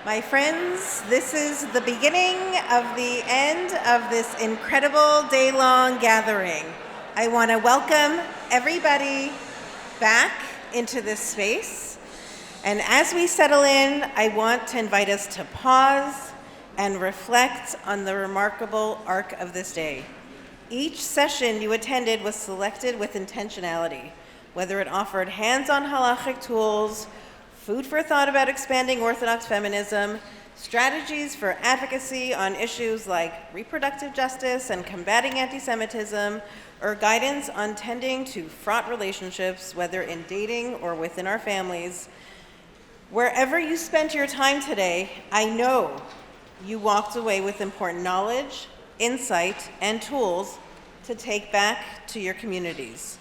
My friends, this is the beginning of the end of this incredible day-long gathering. I want to welcome everybody back into this space. And as we settle in, I want to invite us to pause and reflect on the remarkable arc of this day. Each session you attended was selected with intentionality, whether it offered hands-on halachic tools, food for thought about expanding Orthodox feminism, strategies for advocacy on issues like reproductive justice and combating anti-Semitism, or guidance on tending to fraught relationships, whether in dating or within our families. Wherever you spent your time today, I know you walked away with important knowledge, insight, and tools to take back to your communities.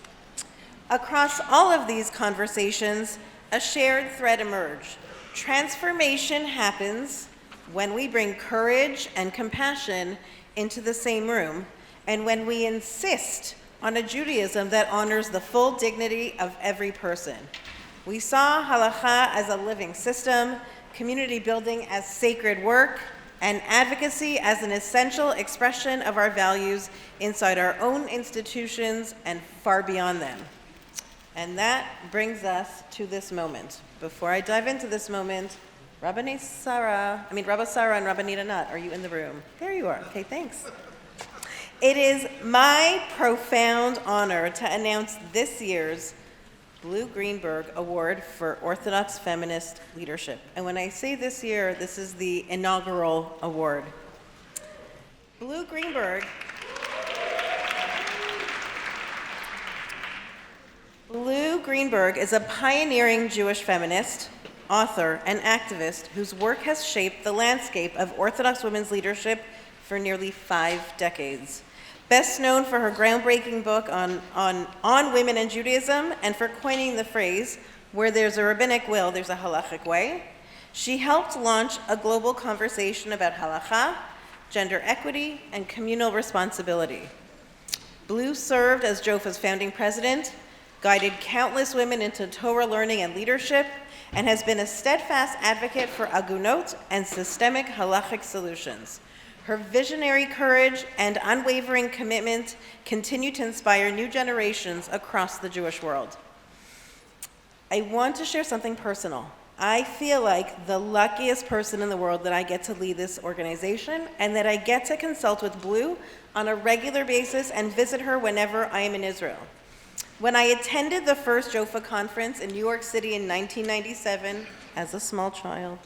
Across all of these conversations, a shared thread emerged. Transformation happens when we bring courage and compassion into the same room, and when we insist on a Judaism that honors the full dignity of every person. We saw halakha as a living system, community building as sacred work, and advocacy as an essential expression of our values inside our own institutions and far beyond them. And that brings us to this moment. Before I dive into this moment, Rabba Sara and Rabba Anat, are you in the room? There you are. Okay, thanks. It is my profound honor to announce this year's Blu Greenberg Award for Orthodox Feminist Leadership. And when I say this year, this is the inaugural award. Blu Greenberg is a pioneering Jewish feminist, author, and activist whose work has shaped the landscape of Orthodox women's leadership for nearly 5 decades. Best known for her groundbreaking book on women and Judaism and for coining the phrase, "Where there's a rabbinic will, there's a halachic way," she helped launch a global conversation about halakha, gender equity, and communal responsibility. Blu served as JOFA's founding president, guided countless women into Torah learning and leadership, and has been a steadfast advocate for agunot and systemic halachic solutions. Her visionary courage and unwavering commitment continue to inspire new generations across the Jewish world. I want to share something personal. I feel like the luckiest person in the world that I get to lead this organization and that I get to consult with Blu on a regular basis and visit her whenever I am in Israel. When I attended the first JOFA conference in New York City in 1997 as a small child,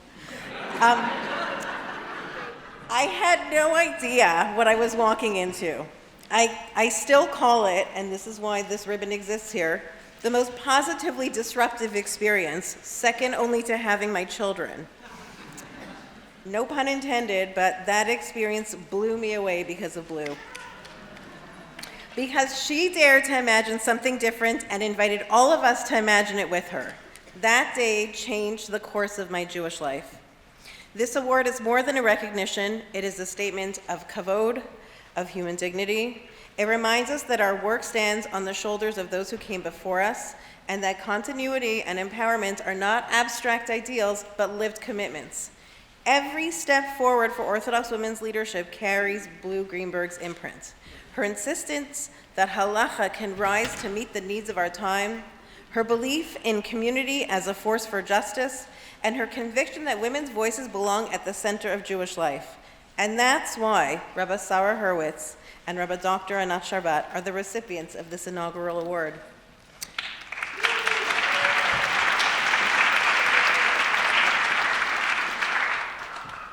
I had no idea what I was walking into. I still call it, and this is why this ribbon exists here, the most positively disruptive experience, second only to having my children. No pun intended, but that experience blew me away because of Blu. Because she dared to imagine something different and invited all of us to imagine it with her. That day changed the course of my Jewish life. This award is more than a recognition. It is a statement of kavod, of human dignity. It reminds us that our work stands on the shoulders of those who came before us, and that continuity and empowerment are not abstract ideals, but lived commitments. Every step forward for Orthodox women's leadership carries Blu Greenberg's imprint. Her insistence that halakha can rise to meet the needs of our time, her belief in community as a force for justice, and her conviction that women's voices belong at the center of Jewish life. And that's why Rabba Sara Hurwitz and Rabba Dr. Anat Sharbat are the recipients of this inaugural award.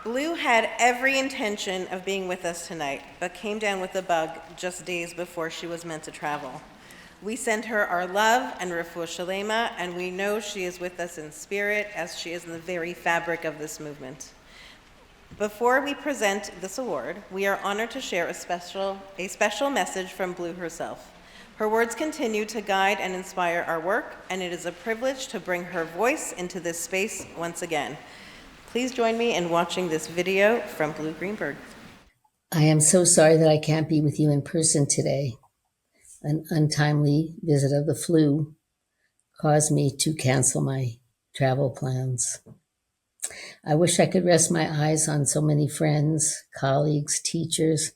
Blu had every intention of being with us tonight, but came down with a bug just days before she was meant to travel. We send her our love and refuah shalema, and we know she is with us in spirit as she is in the very fabric of this movement. Before we present this award, we are honored to share a special message from Blu herself. Her words continue to guide and inspire our work, and it is a privilege to bring her voice into this space once again. Please join me in watching this video from Blu Greenberg. I am so sorry that I can't be with you in person today. An untimely visit of the flu caused me to cancel my travel plans. I wish I could rest my eyes on so many friends, colleagues, teachers,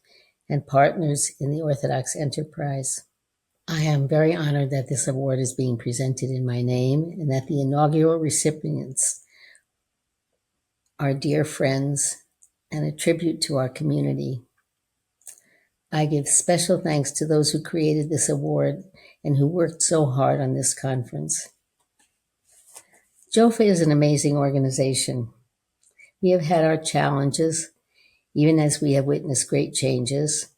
and partners in the Orthodox enterprise. I am very honored that this award is being presented in my name and that the inaugural recipients are dear friends and a tribute to our community. I give special thanks to those who created this award and who worked so hard on this conference. JOFA is an amazing organization. We have had our challenges, even as we have witnessed great changes.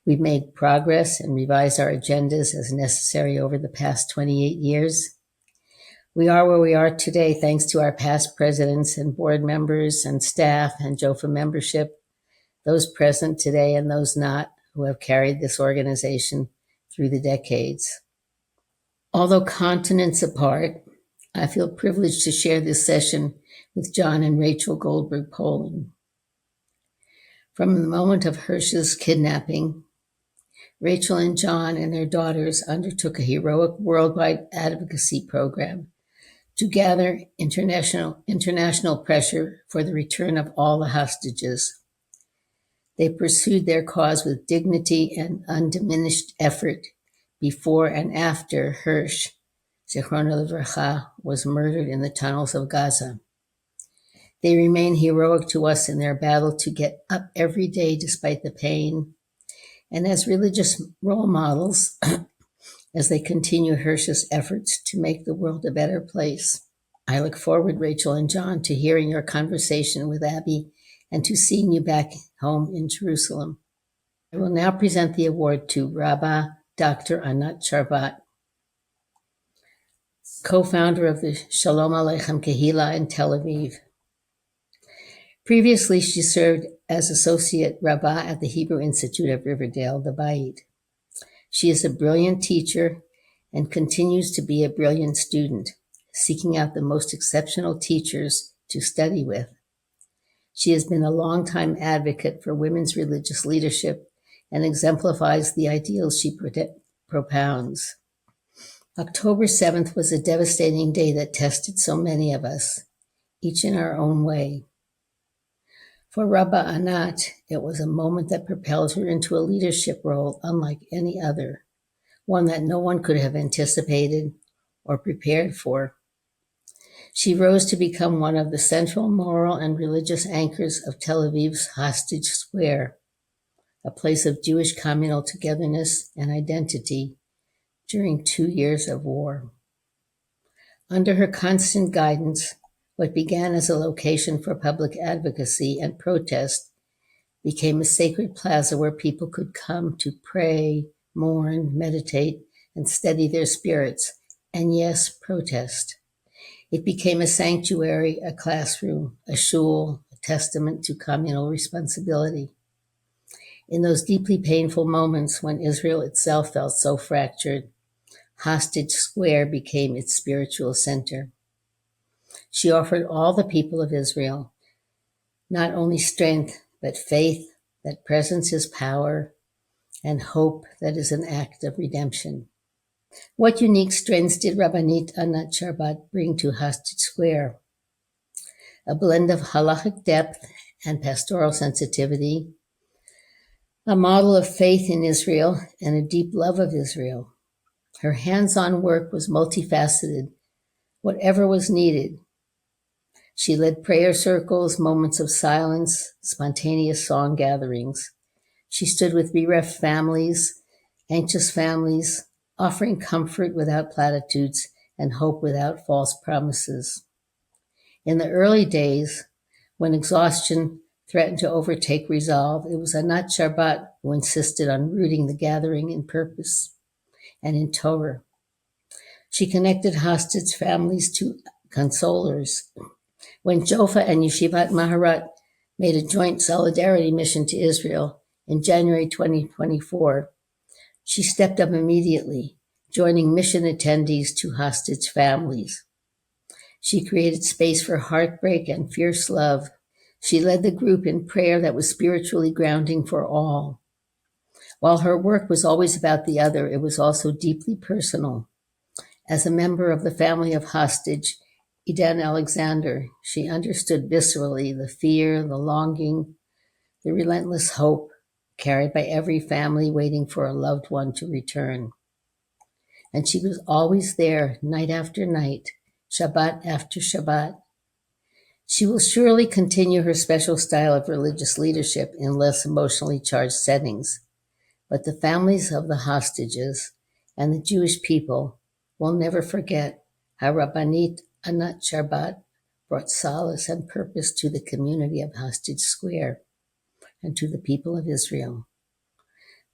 We've made progress and revised our agendas as necessary over the past 28 years. We are where we are today thanks to our past presidents and board members and staff and JOFA membership, those present today and those not, who have carried this organization through the decades. Although continents apart, I feel privileged to share this session with Jon and Rachel Goldberg-Polin. From the moment of Hersh's kidnapping, Rachel and Jon and their daughters undertook a heroic worldwide advocacy program to gather international pressure for the return of all the hostages. They pursued their cause with dignity and undiminished effort before and after Hersh, Zichrono Livracha, was murdered in the tunnels of Gaza. They remain heroic to us in their battle to get up every day despite the pain, and as religious role models as they continue Hersh's efforts to make the world a better place. I look forward, Rachel and Jon, to hearing your conversation with Abby and to seeing you back home in Jerusalem. I will now present the award to Rabba Dr. Anat Sharbat, co-founder of the Shalom Aleichem Kehila in Tel Aviv. Previously, she served as Associate Rabbah at the Hebrew Institute of Riverdale, the Bayit. She is a brilliant teacher and continues to be a brilliant student, seeking out the most exceptional teachers to study with. She has been a longtime advocate for women's religious leadership and exemplifies the ideals she propounds. October 7th was a devastating day that tested so many of us, each in our own way. For Rabba Anat, it was a moment that propelled her into a leadership role unlike any other, one that no one could have anticipated or prepared for. She rose to become one of the central moral and religious anchors of Tel Aviv's Hostage Square, a place of Jewish communal togetherness and identity during 2 years of war. Under her constant guidance, what began as a location for public advocacy and protest became a sacred plaza where people could come to pray, mourn, meditate, and steady their spirits, and yes, protest. It became a sanctuary, a classroom, a shul, a testament to communal responsibility. In those deeply painful moments when Israel itself felt so fractured, Hostage Square became its spiritual center. She offered all the people of Israel not only strength, but faith that presence is power, and hope that is an act of redemption. What unique strengths did Rabbanit Anat Sharbat bring to Hostage Square? A blend of halachic depth and pastoral sensitivity, a model of faith in Israel and a deep love of Israel. Her hands-on work was multifaceted, whatever was needed. She led prayer circles, moments of silence, spontaneous song gatherings. She stood with bereft families, anxious families, offering comfort without platitudes and hope without false promises. In the early days, when exhaustion threatened to overtake resolve, it was Anat Sharbat who insisted on rooting the gathering in purpose and in Torah. She connected hostage families to consolers. When Jofa and Yeshivat Maharat made a joint solidarity mission to Israel in January 2024, she stepped up immediately, joining mission attendees to hostage families. She created space for heartbreak and fierce love. She led the group in prayer that was spiritually grounding for all. While her work was always about the other, it was also deeply personal. As a member of the family of hostage, Eden Alexander, she understood viscerally the fear, the longing, the relentless hope carried by every family waiting for a loved one to return. And she was always there, night after night, Shabbat after Shabbat. She will surely continue her special style of religious leadership in less emotionally charged settings, but the families of the hostages and the Jewish people will never forget how Rabbanit Anat Sharbat brought solace and purpose to the community of Hostage Square and to the people of Israel.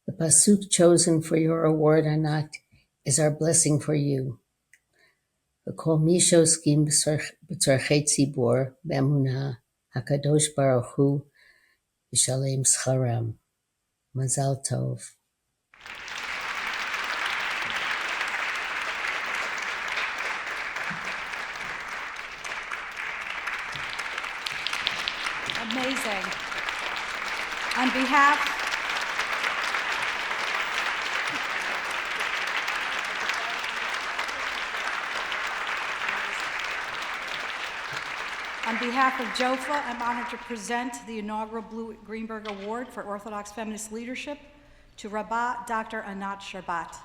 The pasuk chosen for your award, Anat, is our blessing for you. V'kol mi shoskim b'tzorchei tzibur be'emunah, HaKadosh Baruch Hu yishalem scharam. Mazal tov. Amazing. On behalf of JOFA, I'm honored to present the inaugural Blu Greenberg Award for Orthodox Feminist Leadership to Rabba Dr. Anat Sharbat.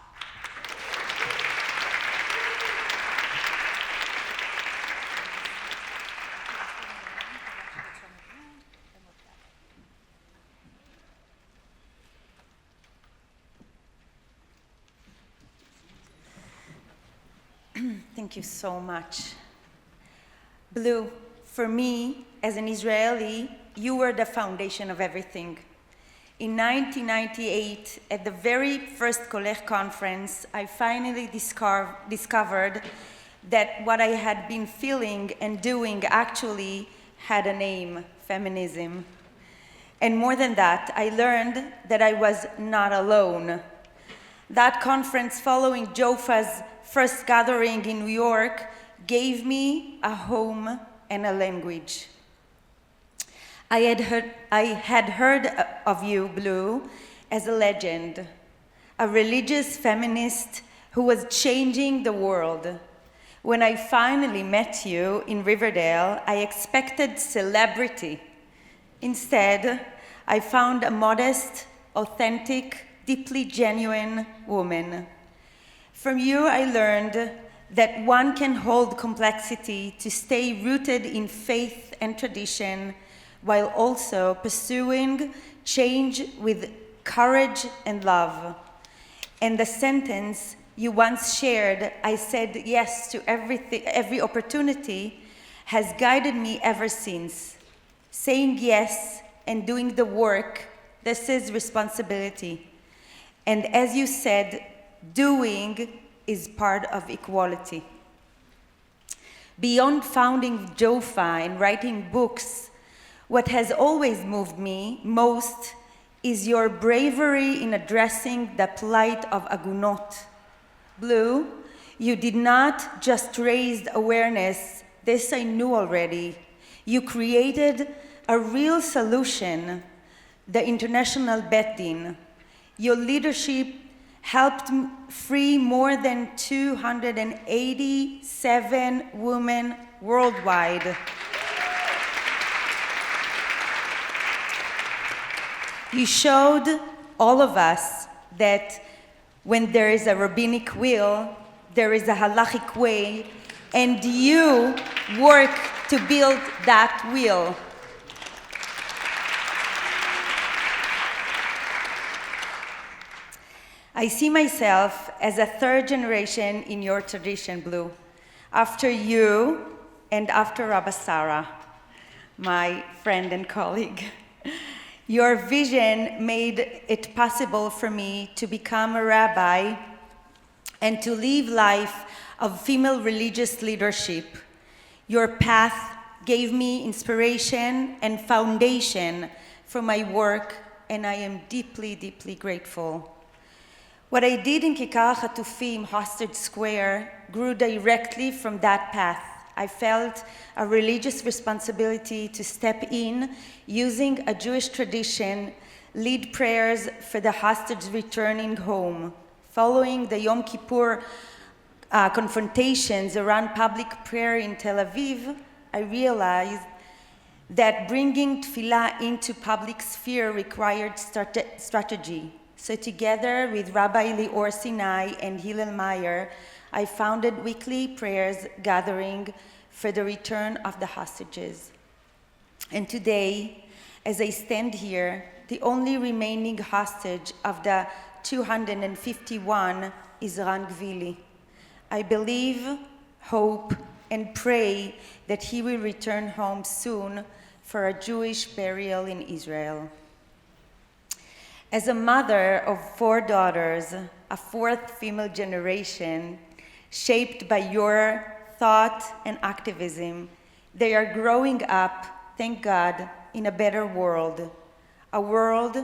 Thank you so much. Blu, for me, as an Israeli, you were the foundation of everything. In 1998, at the very first Kolech conference, I finally discovered that what I had been feeling and doing actually had a name, feminism. And more than that, I learned that I was not alone. That conference, following JOFA's first gathering in New York, gave me a home and a language. I had heard of you, Blu, as a legend, a religious feminist who was changing the world. When I finally met you in Riverdale, I expected celebrity. Instead, I found a modest, authentic, deeply genuine woman. From you, I learned that one can hold complexity to stay rooted in faith and tradition while also pursuing change with courage and love. And the sentence you once shared, I said yes to every opportunity, has guided me ever since. Saying yes and doing the work, this is responsibility. And as you said, doing is part of equality. Beyond founding JOFA and writing books, what has always moved me most is your bravery in addressing the plight of agunot. Blu, you did not just raise awareness, this I knew already. You created a real solution, the International Bet Din. Your leadership helped free more than 287 women worldwide. You showed all of us that when there is a rabbinic will, there is a halachic way, and you work to build that will. I see myself as a third generation in your tradition, Blu. After you and after Rabba Sara, my friend and colleague. Your vision made it possible for me to become a rabbi and to live life of female religious leadership. Your path gave me inspiration and foundation for my work, and I am deeply, deeply grateful. What I did in Kikar Hatufim, Hostage Square, grew directly from that path. I felt a religious responsibility to step in, using a Jewish tradition, lead prayers for the hostages returning home. Following the Yom Kippur confrontations around public prayer in Tel Aviv, I realized that bringing tefillah into public sphere required strategy. So together with Rabbi Lior Sinai and Hillel Meyer, I founded weekly prayers gathering for the return of the hostages. And today, as I stand here, the only remaining hostage of the 251 is Ran Gvili. I believe, hope, and pray that he will return home soon for a Jewish burial in Israel. As a mother of 4 daughters, a 4th female generation, shaped by your thought and activism, they are growing up, thank God, in a better world. A world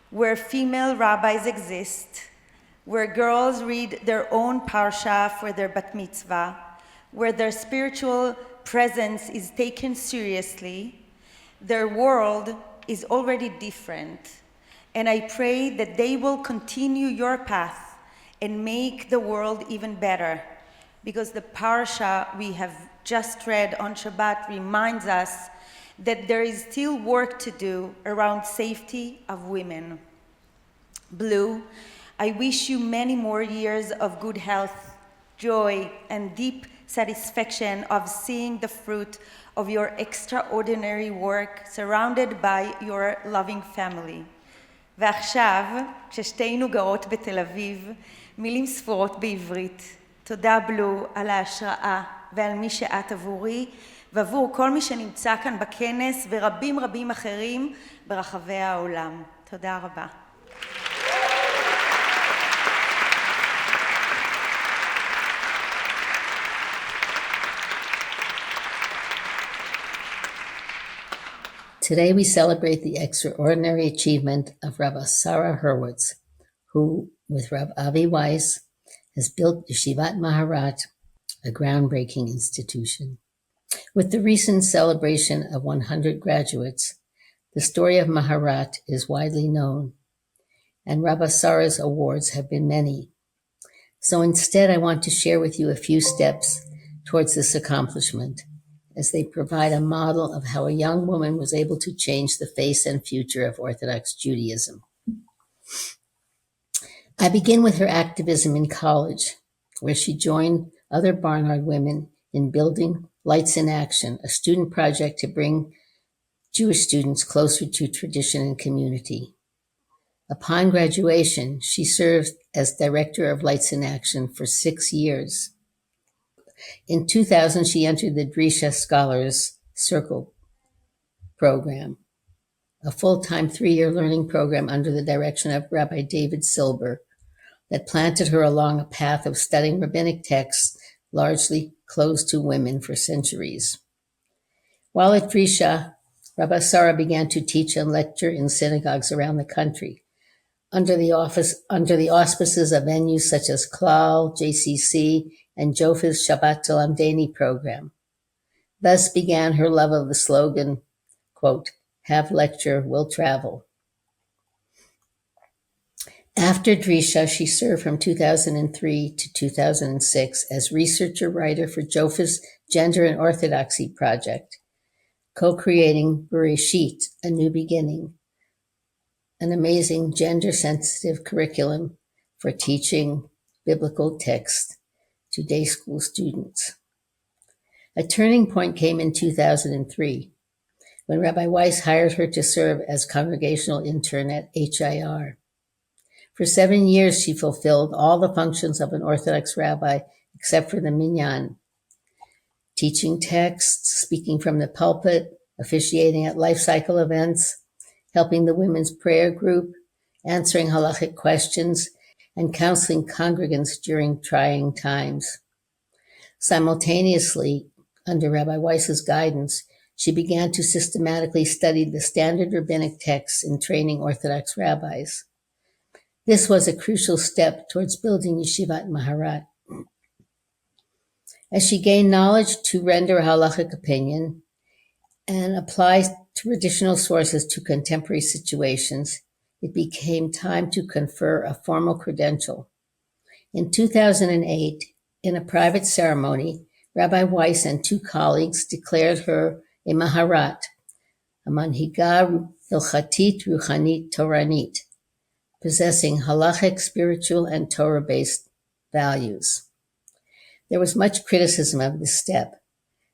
where female rabbis exist, where girls read their own parsha for their bat mitzvah, where their spiritual presence is taken seriously. Their world is already different, and I pray that they will continue your path and make the world even better, because the parsha we have just read on Shabbat reminds us that there is still work to do around safety of women. Blu, I wish you many more years of good health, joy, and deep satisfaction of seeing the fruit of your extraordinary work surrounded by your loving family. ועכשיו, כששתינו גרות בתל אביב, מילים ספורות בעברית. תודה בלו על ההשראה ועל מי שאת עבורי, ועבור כל מי שנמצא כאן בכנס ורבים רבים אחרים ברחבי העולם. תודה רבה. Today we celebrate the extraordinary achievement of Rabba Sara Hurwitz, who, with Rav Avi Weiss, has built Yeshivat Maharat, a groundbreaking institution. With the recent celebration of 100 graduates, the story of Maharat is widely known, and Rabba Sara's awards have been many. So instead, I want to share with you a few steps towards this accomplishment, as they provide a model of how a young woman was able to change the face and future of Orthodox Judaism. I begin with her activism in college, where she joined other Barnard women in building Lights in Action, a student project to bring Jewish students closer to tradition and community. Upon graduation, she served as director of Lights in Action for 6 years. In 2000, she entered the Drisha Scholars Circle program, a full-time 3-year learning program under the direction of Rabbi David Silber that planted her along a path of studying rabbinic texts largely closed to women for centuries. While at Drisha, Rabbi Sara began to teach and lecture in synagogues around the country, under the auspices of venues such as Klal, JCC, and Jofa's Shabbat Talamdeni program. Thus began her love of the slogan, quote, "Have lecture, will travel." After Drisha, she served from 2003 to 2006 as researcher-writer for Jofa's Gender and Orthodoxy project, co-creating Bereshit, A New Beginning, an amazing gender-sensitive curriculum for teaching biblical text to day school students. A turning point came in 2003 when Rabbi Weiss hired her to serve as congregational intern at HIR. For 7 years, she fulfilled all the functions of an Orthodox rabbi except for the minyan, teaching texts, speaking from the pulpit, officiating at life cycle events, helping the women's prayer group, answering halachic questions, and counseling congregants during trying times. Simultaneously, under Rabbi Weiss's guidance, she began to systematically study the standard rabbinic texts in training Orthodox rabbis. This was a crucial step towards building Yeshivat Maharat. As she gained knowledge to render a halachic opinion and apply traditional sources to contemporary situations, it became time to confer a formal credential. In 2008, In a private ceremony, Rabbi Weiss and two colleagues declared her a Maharat, a Manhiga Hilchatit Ruchanit Toranit, possessing halachic, spiritual, and Torah-based values. There was much criticism of this step,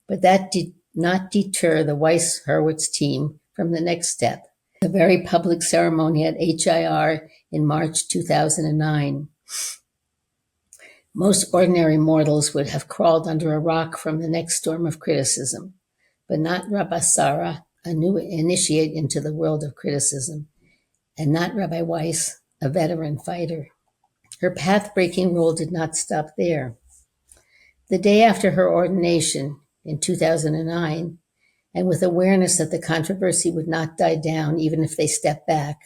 but that did not deter the Weiss-Hurwitz team from the next step, a very public ceremony at HIR in March 2009. Most ordinary mortals would have crawled under a rock from the next storm of criticism, but not Rabba Sara, a new initiate into the world of criticism, and not Rabbi Weiss, a veteran fighter. Her path-breaking role did not stop there. The day after her ordination in 2009, and with awareness that the controversy would not die down even if they stepped back,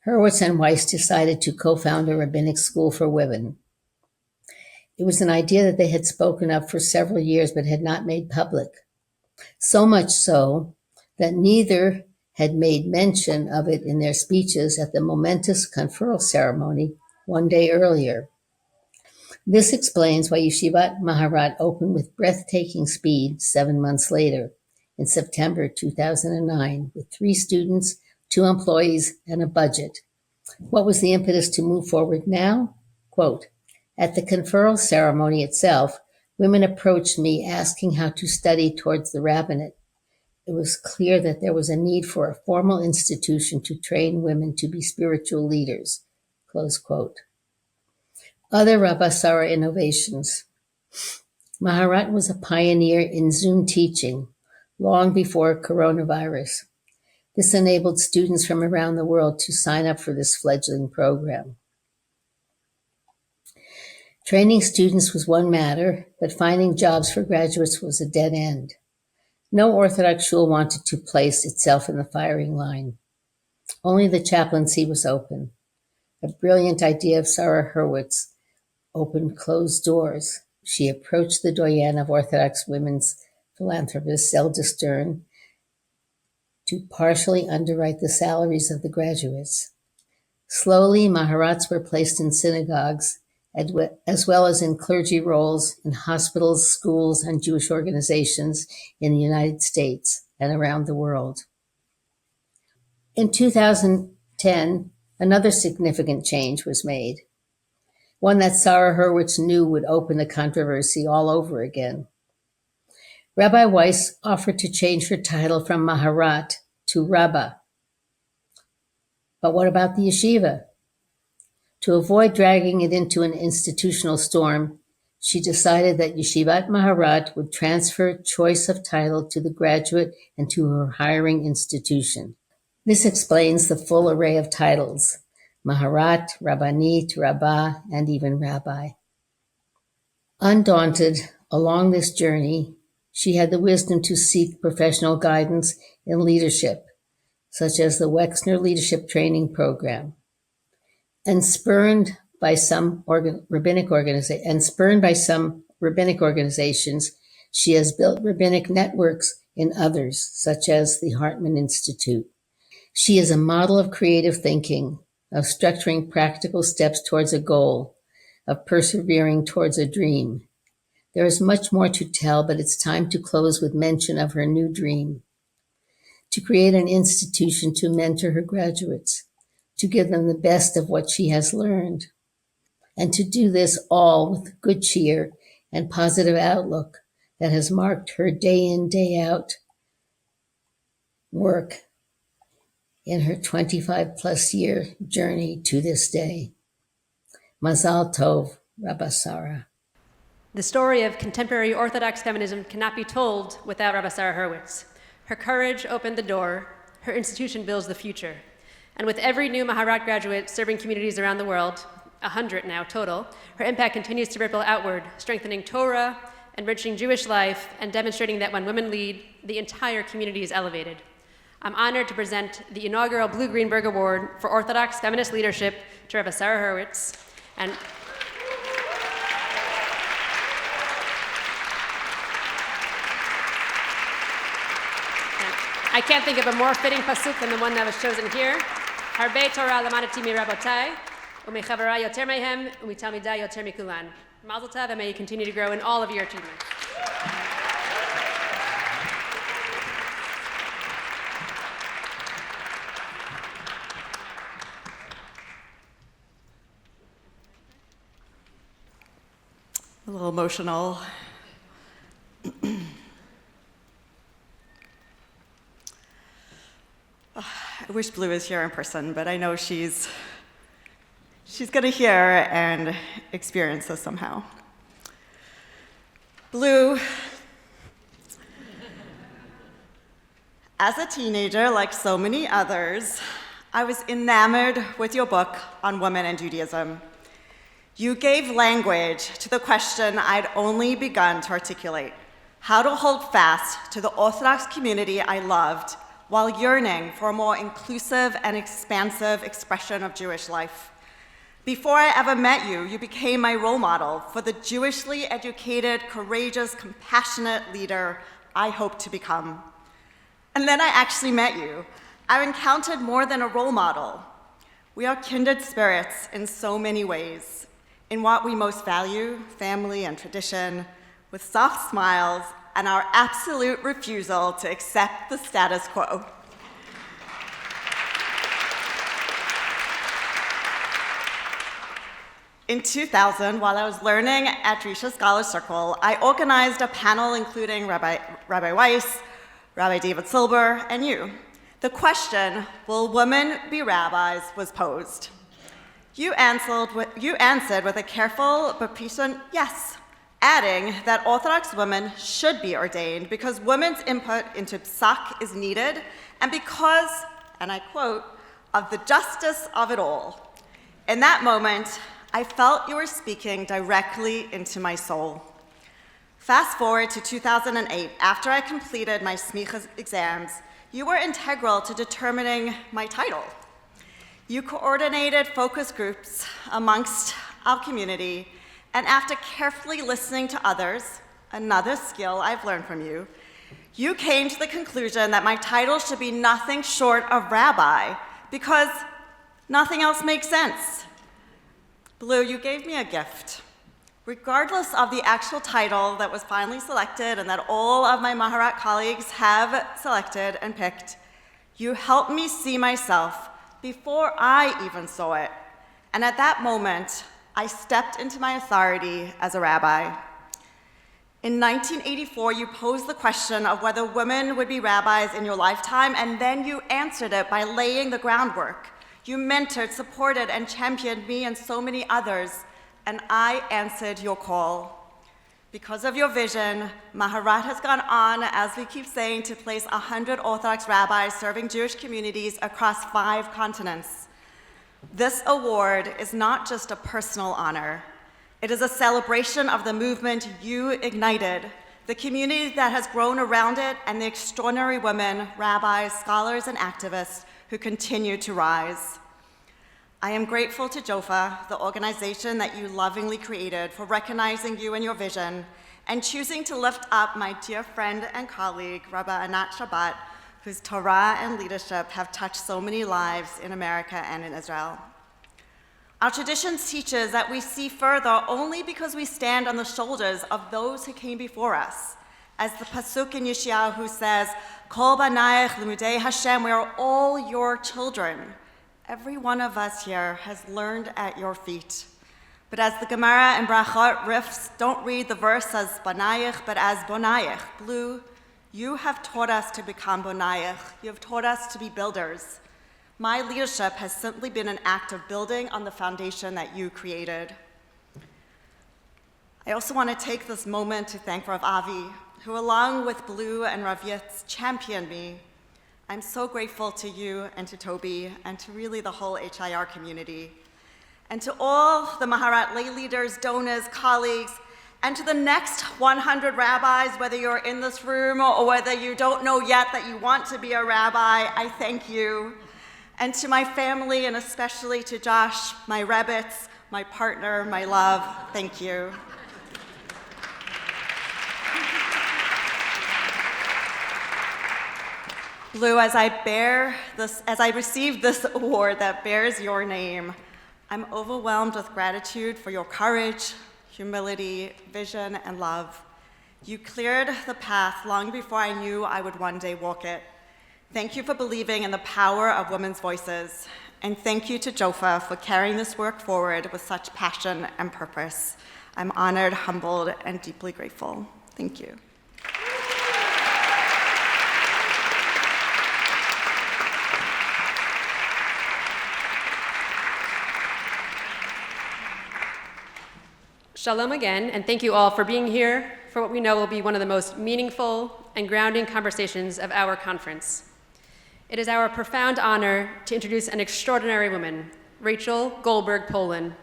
Hurwitz and Weiss decided to co-found a rabbinic school for women. It was an idea that they had spoken of for several years but had not made public. So much so that neither had made mention of it in their speeches at the momentous conferral ceremony one day earlier. This explains why Yeshivat Maharat opened with breathtaking speed 7 months later, in September 2009, with 3 students, 2 employees, and a budget. What was the impetus to move forward now? Quote, "At the conferral ceremony itself, women approached me asking how to study towards the rabbinate. It was clear that there was a need for a formal institution to train women to be spiritual leaders." Close quote. Other Rabba Sara innovations. Maharat was a pioneer in Zoom teaching long before coronavirus. This enabled students from around the world to sign up for this fledgling program. Training students was one matter, but finding jobs for graduates was a dead end. No Orthodox shul wanted to place itself in the firing line. Only the chaplaincy was open. A brilliant idea of Sara Hurwitz opened closed doors. She approached the doyen of Orthodox women's philanthropist, Zelda Stern, to partially underwrite the salaries of the graduates. Slowly, Maharats were placed in synagogues, as well as in clergy roles in hospitals, schools, and Jewish organizations in the United States and around the world. In 2010, another significant change was made, one that Sara Hurwitz knew would open the controversy all over again. Rabbi Weiss offered to change her title from Maharat to Rabba. But what about the yeshiva? To avoid dragging it into an institutional storm, she decided that Yeshivat Maharat would transfer choice of title to the graduate and to her hiring institution. This explains the full array of titles: Maharat, Rabbanit, Rabbah, and even Rabbi. Undaunted along this journey, she had the wisdom to seek professional guidance in leadership, such as the Wexner Leadership Training Program. And spurned by some rabbinic organizations, she has built rabbinic networks in others, such as the Hartman Institute. She is a model of creative thinking, of structuring practical steps towards a goal, of persevering towards a dream. There is much more to tell, but it's time to close with mention of her new dream: to create an institution to mentor her graduates, to give them the best of what she has learned, and to do this all with good cheer and positive outlook that has marked her day in, day out work in her 25-plus year journey to this day. Mazal Tov, Rabba Sara. The story of contemporary Orthodox feminism cannot be told without Rabba Sara Hurwitz. Her courage opened the door. Her institution builds the future. And with every new Maharat graduate serving communities around the world, 100 now total, her impact continues to ripple outward, strengthening Torah, enriching Jewish life, and demonstrating that when women lead, the entire community is elevated. I'm honored to present the inaugural Blu Greenberg Award for Orthodox Feminist Leadership to Rabba Sara Hurwitz. And I can't think of a more fitting pasuk than the one that was chosen here. Harbe Torah lamadati mi rabotai, u'mechavara yoter mehem, u'mitalmidai yoter mikulan. Mazel tov, and may you continue to grow in all of your achievements. A little emotional. I wish Blu was here in person, but I know she's going to hear and experience this somehow. Blu, as a teenager, like so many others, I was enamored with your book on women and Judaism. You gave language to the question I'd only begun to articulate: how to hold fast to the Orthodox community I loved while yearning for a more inclusive and expansive expression of Jewish life. Before I ever met you, you became my role model for the Jewishly educated, courageous, compassionate leader I hoped to become. And then I actually met you. I encountered more than a role model. We are kindred spirits in so many ways, in what we most value, family and tradition, with soft smiles and our absolute refusal to accept the status quo. In 2000, while I was learning at Drisha Scholar Circle, I organized a panel including Rabbi Weiss, Rabbi David Silber, and you. The question, will women be rabbis, was posed. You answered with a careful but patient yes, adding that Orthodox women should be ordained because women's input into psak is needed, and because, and I quote, of the justice of it all. In that moment, I felt you were speaking directly into my soul. Fast forward to 2008, after I completed my smicha exams, you were integral to determining my title. You coordinated focus groups amongst our community, and after carefully listening to others, another skill I've learned from you, you came to the conclusion that my title should be nothing short of rabbi, because nothing else makes sense. Blu, you gave me a gift. Regardless of the actual title that was finally selected and that all of my Maharat colleagues have selected and picked, you helped me see myself before I even saw it. And at that moment, I stepped into my authority as a rabbi. In 1984, you posed the question of whether women would be rabbis in your lifetime, and then you answered it by laying the groundwork. You mentored, supported, and championed me and so many others, and I answered your call. Because of your vision, Maharat has gone on, as we keep saying, to place 100 Orthodox rabbis serving Jewish communities across 5 continents. This award is not just a personal honor. It is a celebration of the movement you ignited, the community that has grown around it, and the extraordinary women, rabbis, scholars, and activists who continue to rise. I am grateful to JOFA, the organization that you lovingly created, for recognizing you and your vision, and choosing to lift up my dear friend and colleague, Rabba Anat Sharbat, whose Torah and leadership have touched so many lives in America and in Israel. Our tradition teaches that we see further only because we stand on the shoulders of those who came before us. As the pasuk in Yeshayahu says, Kol banayich limudei Hashem, we are all your children. Every one of us here has learned at your feet. But as the Gemara and Brachot riffs don't read the verse as banayich, but as bonayich. Blu, you have taught us to become bonayich. You have taught us to be builders. My leadership has simply been an act of building on the foundation that you created. I also want to take this moment to thank Rav Avi, who along with Blu and Rav Yitz championed me. I'm so grateful to you and to Toby and to really the whole HIR community. And to all the Maharat lay leaders, donors, colleagues, and to the next 100 rabbis, whether you're in this room or whether you don't know yet that you want to be a rabbi, I thank you. And to my family, and especially to Josh, my Rebbitz, my partner, my love, thank you. Blu, as I receive this award that bears your name, I'm overwhelmed with gratitude for your courage, humility, vision, and love. You cleared the path long before I knew I would one day walk it. Thank you for believing in the power of women's voices. And thank you to JOFA for carrying this work forward with such passion and purpose. I'm honored, humbled, and deeply grateful. Thank you. Shalom again, and thank you all for being here for what we know will be one of the most meaningful and grounding conversations of our conference. It is our profound honor to introduce an extraordinary woman, Rachel Goldberg-Polin.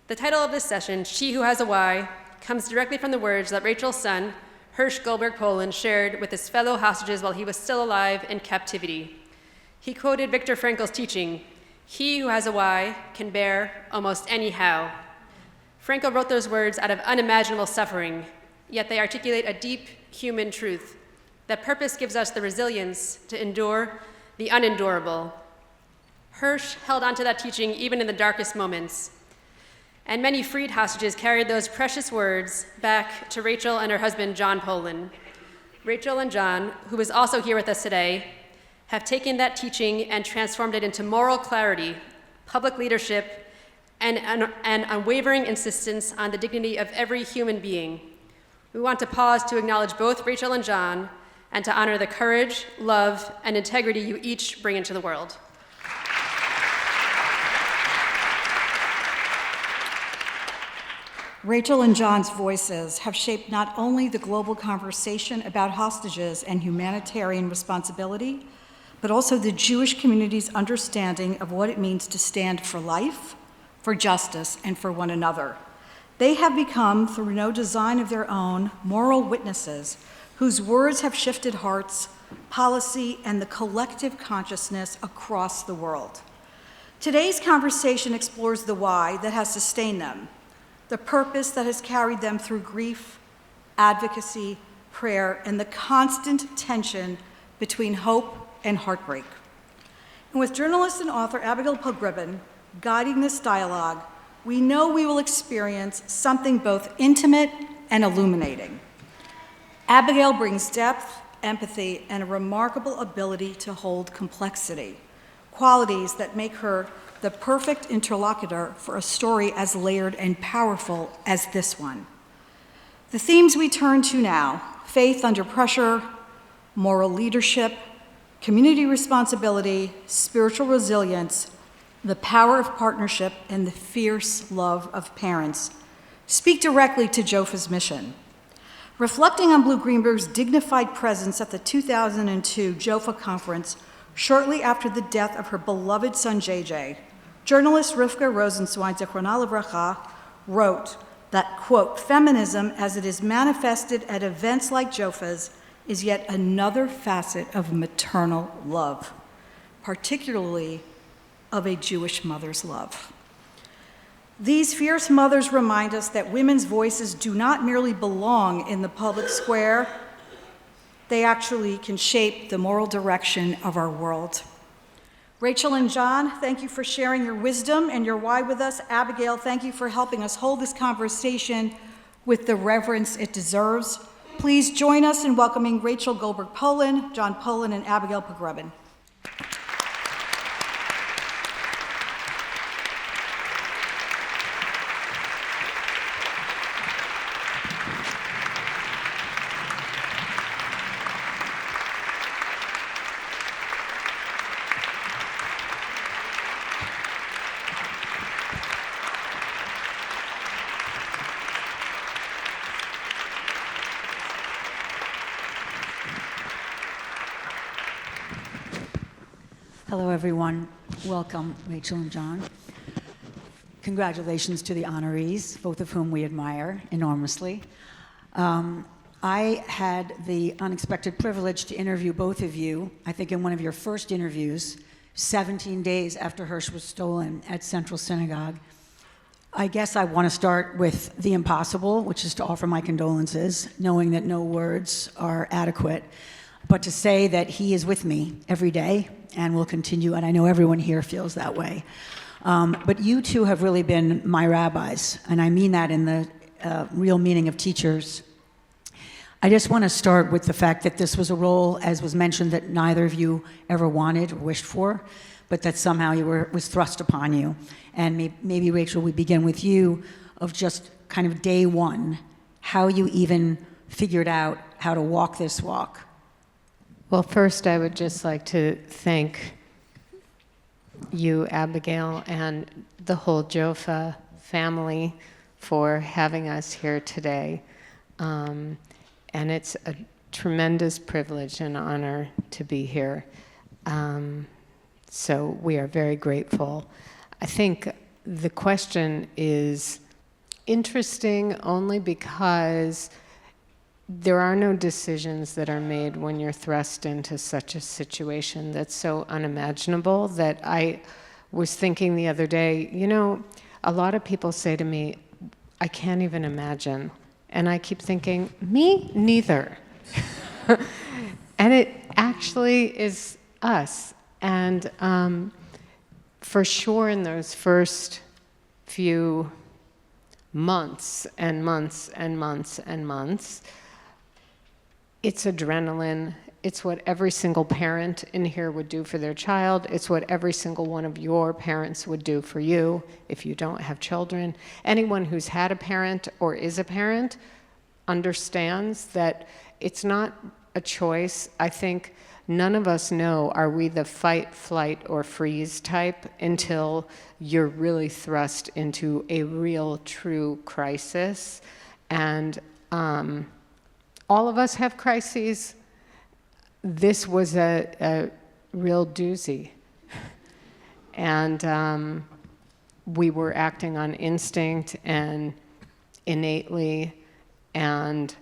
The title of this session, She Who Has a Why, comes directly from the words that Rachel's son, Hersh Goldberg-Polin, shared with his fellow hostages while he was still alive in captivity. He quoted Viktor Frankl's teaching, "He who has a why can bear almost any how." Frankl wrote those words out of unimaginable suffering, yet they articulate a deep human truth, that purpose gives us the resilience to endure the unendurable. Hersh held on to that teaching even in the darkest moments, and many freed hostages carried those precious words back to Rachel and her husband, Jon Polin. Rachel and Jon, who is also here with us today, have taken that teaching and transformed it into moral clarity, public leadership, and an unwavering insistence on the dignity of every human being. We want to pause to acknowledge both Rachel and Jon and to honor the courage, love, and integrity you each bring into the world. Rachel and Jon's voices have shaped not only the global conversation about hostages and humanitarian responsibility, but also the Jewish community's understanding of what it means to stand for life, for justice, and for one another. They have become, through no design of their own, moral witnesses whose words have shifted hearts, policy, and the collective consciousness across the world. Today's conversation explores the why that has sustained them, the purpose that has carried them through grief, advocacy, prayer, and the constant tension between hope and heartbreak. And with journalist and author Abigail Pogrebin guiding this dialogue, we know we will experience something both intimate and illuminating. Abigail brings depth, empathy, and a remarkable ability to hold complexity, qualities that make her the perfect interlocutor for a story as layered and powerful as this one. The themes we turn to now, faith under pressure, moral leadership, community responsibility, spiritual resilience, the power of partnership, and the fierce love of parents, speak directly to JOFA's mission. Reflecting on Blu Greenberg's dignified presence at the 2002 JOFA conference shortly after the death of her beloved son JJ, journalist Rivka Rosenzweig, Zichrona Livracha, wrote that, quote, "Feminism as it is manifested at events like JOFA's is yet another facet of maternal love, particularly of a Jewish mother's love." These fierce mothers remind us that women's voices do not merely belong in the public square, they actually can shape the moral direction of our world. Rachel and Jon, thank you for sharing your wisdom and your why with us. Abigail, thank you for helping us hold this conversation with the reverence it deserves. Please join us in welcoming Rachel Goldberg-Polin, Jon Polin, and Abigail Pogrebin. Hello, everyone. Welcome, Rachel and Jon. Congratulations to the honorees, both of whom we admire enormously. I had the unexpected privilege to interview both of you, I think in one of your first interviews, 17 days after Hersh was stolen at Central Synagogue. I guess I want to start with the impossible, which is to offer my condolences, knowing that no words are adequate, but to say that he is with me every day and will continue, and I know everyone here feels that way. But you two have really been my rabbis, and I mean that in the real meaning of teachers. I just want to start with the fact that this was a role, as was mentioned, that neither of you ever wanted or wished for, but that somehow was thrust upon you. And maybe, Rachel, we begin with you, of just kind of day one, how you even figured out how to walk this walk. Well, first, I would just like to thank you, Abigail, and the whole Jofa family for having us here today. And it's a tremendous privilege and honor to be here. So we are very grateful. I think the question is interesting only because there are no decisions that are made when you're thrust into such a situation that's so unimaginable that I was thinking the other day, you know, a lot of people say to me, I can't even imagine. And I keep thinking, me neither. And it actually is us. And for sure in those first few months and months and months and months, it's adrenaline. It's what every single parent in here would do for their child. It's what every single one of your parents would do for you if you don't have children. Anyone who's had a parent or is a parent understands that it's not a choice. I think none of us know, are we the fight, flight, or freeze type until you're really thrust into a real, true crisis. And all of us have crises. This was a real doozy. And we were acting on instinct and innately and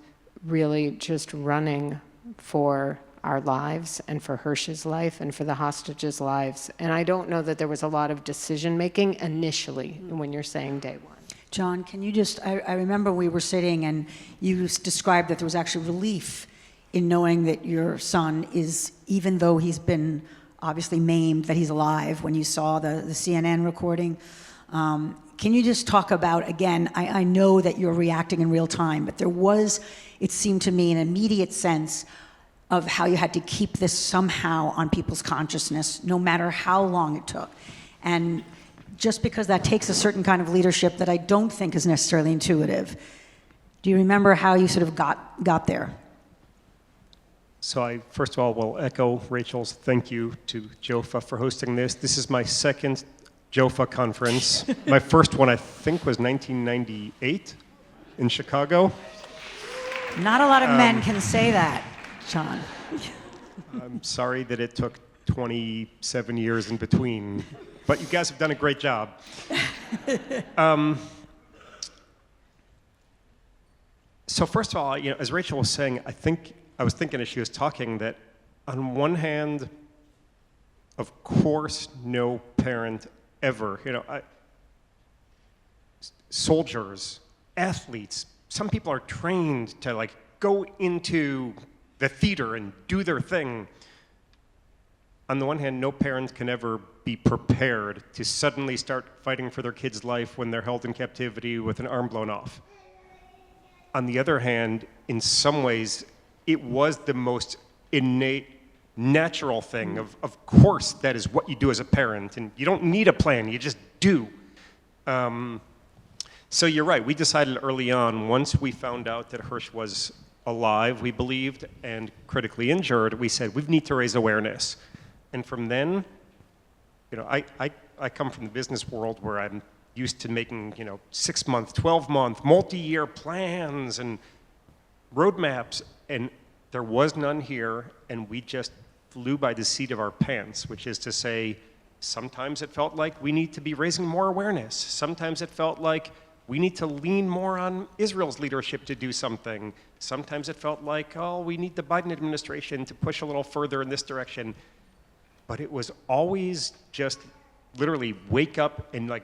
really just running for our lives and for Hersh's life and for the hostages' lives. And I don't know that there was a lot of decision-making initially when you're saying day one. Jon, can you just, I remember we were sitting and you described that there was actually relief in knowing that your son is, even though he's been obviously maimed, that he's alive when you saw the CNN recording. Can you just talk about, again, I know that you're reacting in real time, but there was, it seemed to me, an immediate sense of how you had to keep this somehow on people's consciousness, no matter how long it took. And just because that takes a certain kind of leadership that I don't think is necessarily intuitive. Do you remember how you sort of got there? So I, first of all, will echo Rachel's thank you to Jofa for hosting this. This is my second Jofa conference. My first one, I think, was 1998 in Chicago. Not a lot of men can say that, Jon. I'm sorry that it took 27 years in between, but you guys have done a great job. So first of all, you know, as Rachel was saying, I was thinking as she was talking that on one hand, of course, no parent ever, you know, soldiers, athletes, some people are trained to like go into the theater and do their thing. On the one hand, no parent can ever be prepared to suddenly start fighting for their kid's life when they're held in captivity with an arm blown off. On the other hand, in some ways, it was the most innate, natural thing. Of course, that is what you do as a parent, and you don't need a plan, you just do. So you're right, we decided early on, once we found out that Hersh was alive, we believed, and critically injured, we said, we need to raise awareness. And from then, you know, I come from the business world where I'm used to making, you know, 6-month, 12-month, multi-year plans and roadmaps, and there was none here, and we just flew by the seat of our pants, which is to say, sometimes it felt like we need to be raising more awareness. Sometimes it felt like we need to lean more on Israel's leadership to do something. Sometimes it felt like, oh, we need the Biden administration to push a little further in this direction. But it was always just literally wake up and like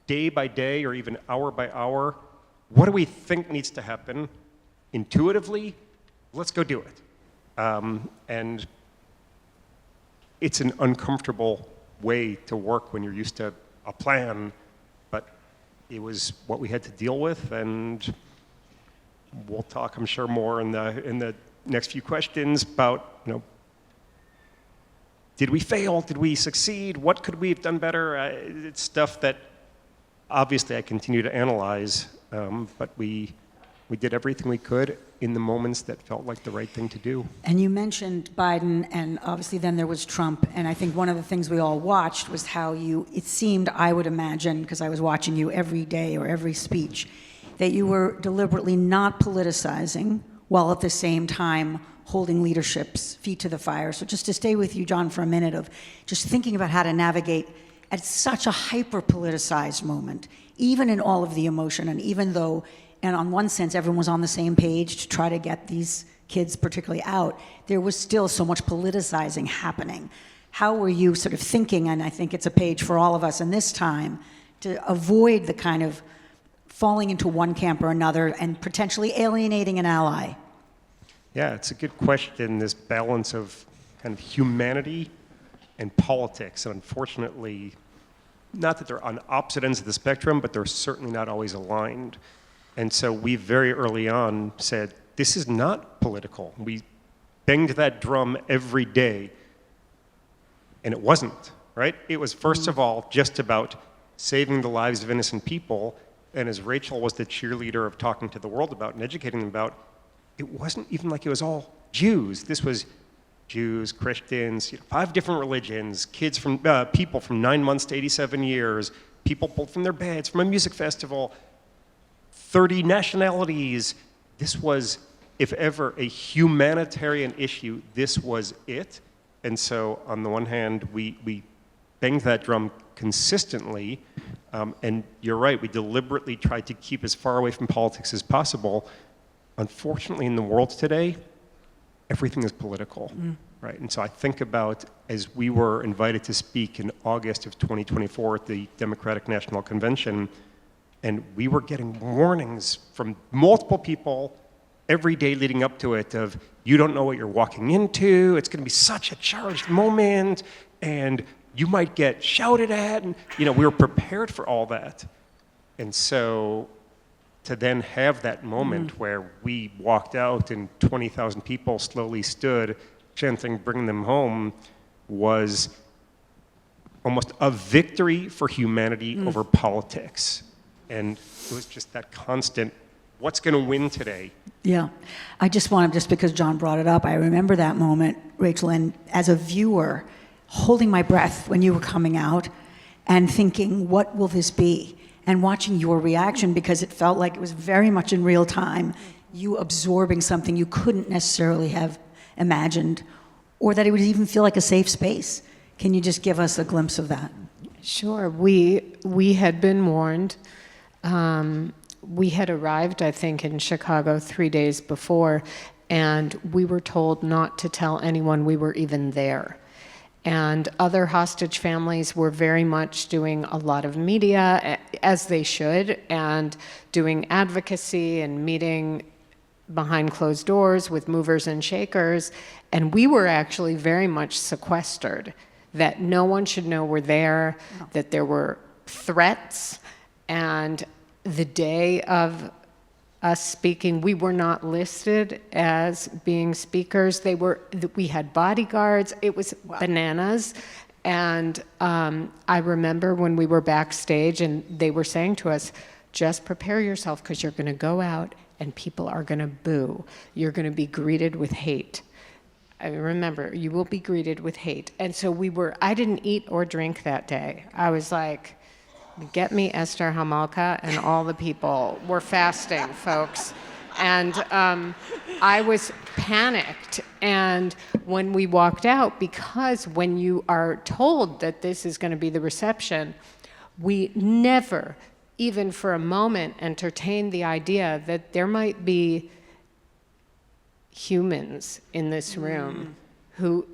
day by day or even hour by hour, what do we think needs to happen? Intuitively, let's go do it. And it's an uncomfortable way to work when you're used to a plan, but it was what we had to deal with, and we'll talk, I'm sure, more in the next few questions about, did we fail? Did we succeed? What could we have done better? It's stuff that obviously I continue to analyze, but we did everything we could in the moments that felt like the right thing to do. And you mentioned Biden, and obviously then there was Trump, and I think one of the things we all watched was how it seemed, I would imagine, because I was watching you every day or every speech, that you were deliberately not politicizing while at the same time holding leadership's feet to the fire. So just to stay with you, Jon, for a minute of just thinking about how to navigate at such a hyper-politicized moment, even in all of the emotion, and even though, and on one sense, everyone was on the same page to try to get these kids particularly out, there was still so much politicizing happening. How were you sort of thinking, and I think it's a page for all of us in this time, to avoid the kind of falling into one camp or another and potentially alienating an ally? Yeah, it's a good question, this balance of kind of humanity and politics. And unfortunately, not that they're on opposite ends of the spectrum, but they're certainly not always aligned. And so we very early on said, this is not political. We banged that drum every day, and it wasn't, right? It was, first of all, just about saving the lives of innocent people. And as Rachel was the cheerleader of talking to the world about and educating them about, it wasn't even like it was all Jews. This was Jews, Christians, 5 different religions, kids from people from 9 months to 87 years, people pulled from their beds, from a music festival, 30 nationalities. This was, if ever, a humanitarian issue. This was it. And so, on the one hand, we banged that drum consistently, and you're right, we deliberately tried to keep as far away from politics as possible. Unfortunately, in the world today, everything is political, right? And so I think about, as we were invited to speak in August of 2024 at the Democratic National Convention, and we were getting warnings from multiple people every day leading up to it of, you don't know what you're walking into, it's gonna be such a charged moment, and you might get shouted at, and we were prepared for all that. And so to then have that moment where we walked out and 20,000 people slowly stood chanting, bring them home, was almost a victory for humanity over politics. And it was just that constant, what's going to win today? Yeah. I just want to, just because Jon brought it up, I remember that moment, Rachel, and as a viewer, holding my breath when you were coming out and thinking, what will this be? And watching your reaction, because it felt like it was very much in real time, you absorbing something you couldn't necessarily have imagined, or that it would even feel like a safe space. Can you just give us a glimpse of that? Sure. We had been warned. We had arrived, I think, in Chicago 3 days before, and we were told not to tell anyone we were even there. And other hostage families were very much doing a lot of media, as they should, and doing advocacy and meeting behind closed doors with movers and shakers. And we were actually very much sequestered, that no one should know we're there, that there were threats. And the day of us speaking, we were not listed as being speakers. We had bodyguards. It was bananas. And I remember when we were backstage and they were saying to us, just prepare yourself because you're going to go out and people are going to boo. You're going to be greeted with hate. I remember, you will be greeted with hate. And so I didn't eat or drink that day. I was like, get me Esther Hamalka and all the people. We're fasting, folks. And I was panicked. And when we walked out, because when you are told that this is going to be the reception, we never, even for a moment, entertained the idea that there might be humans in this room who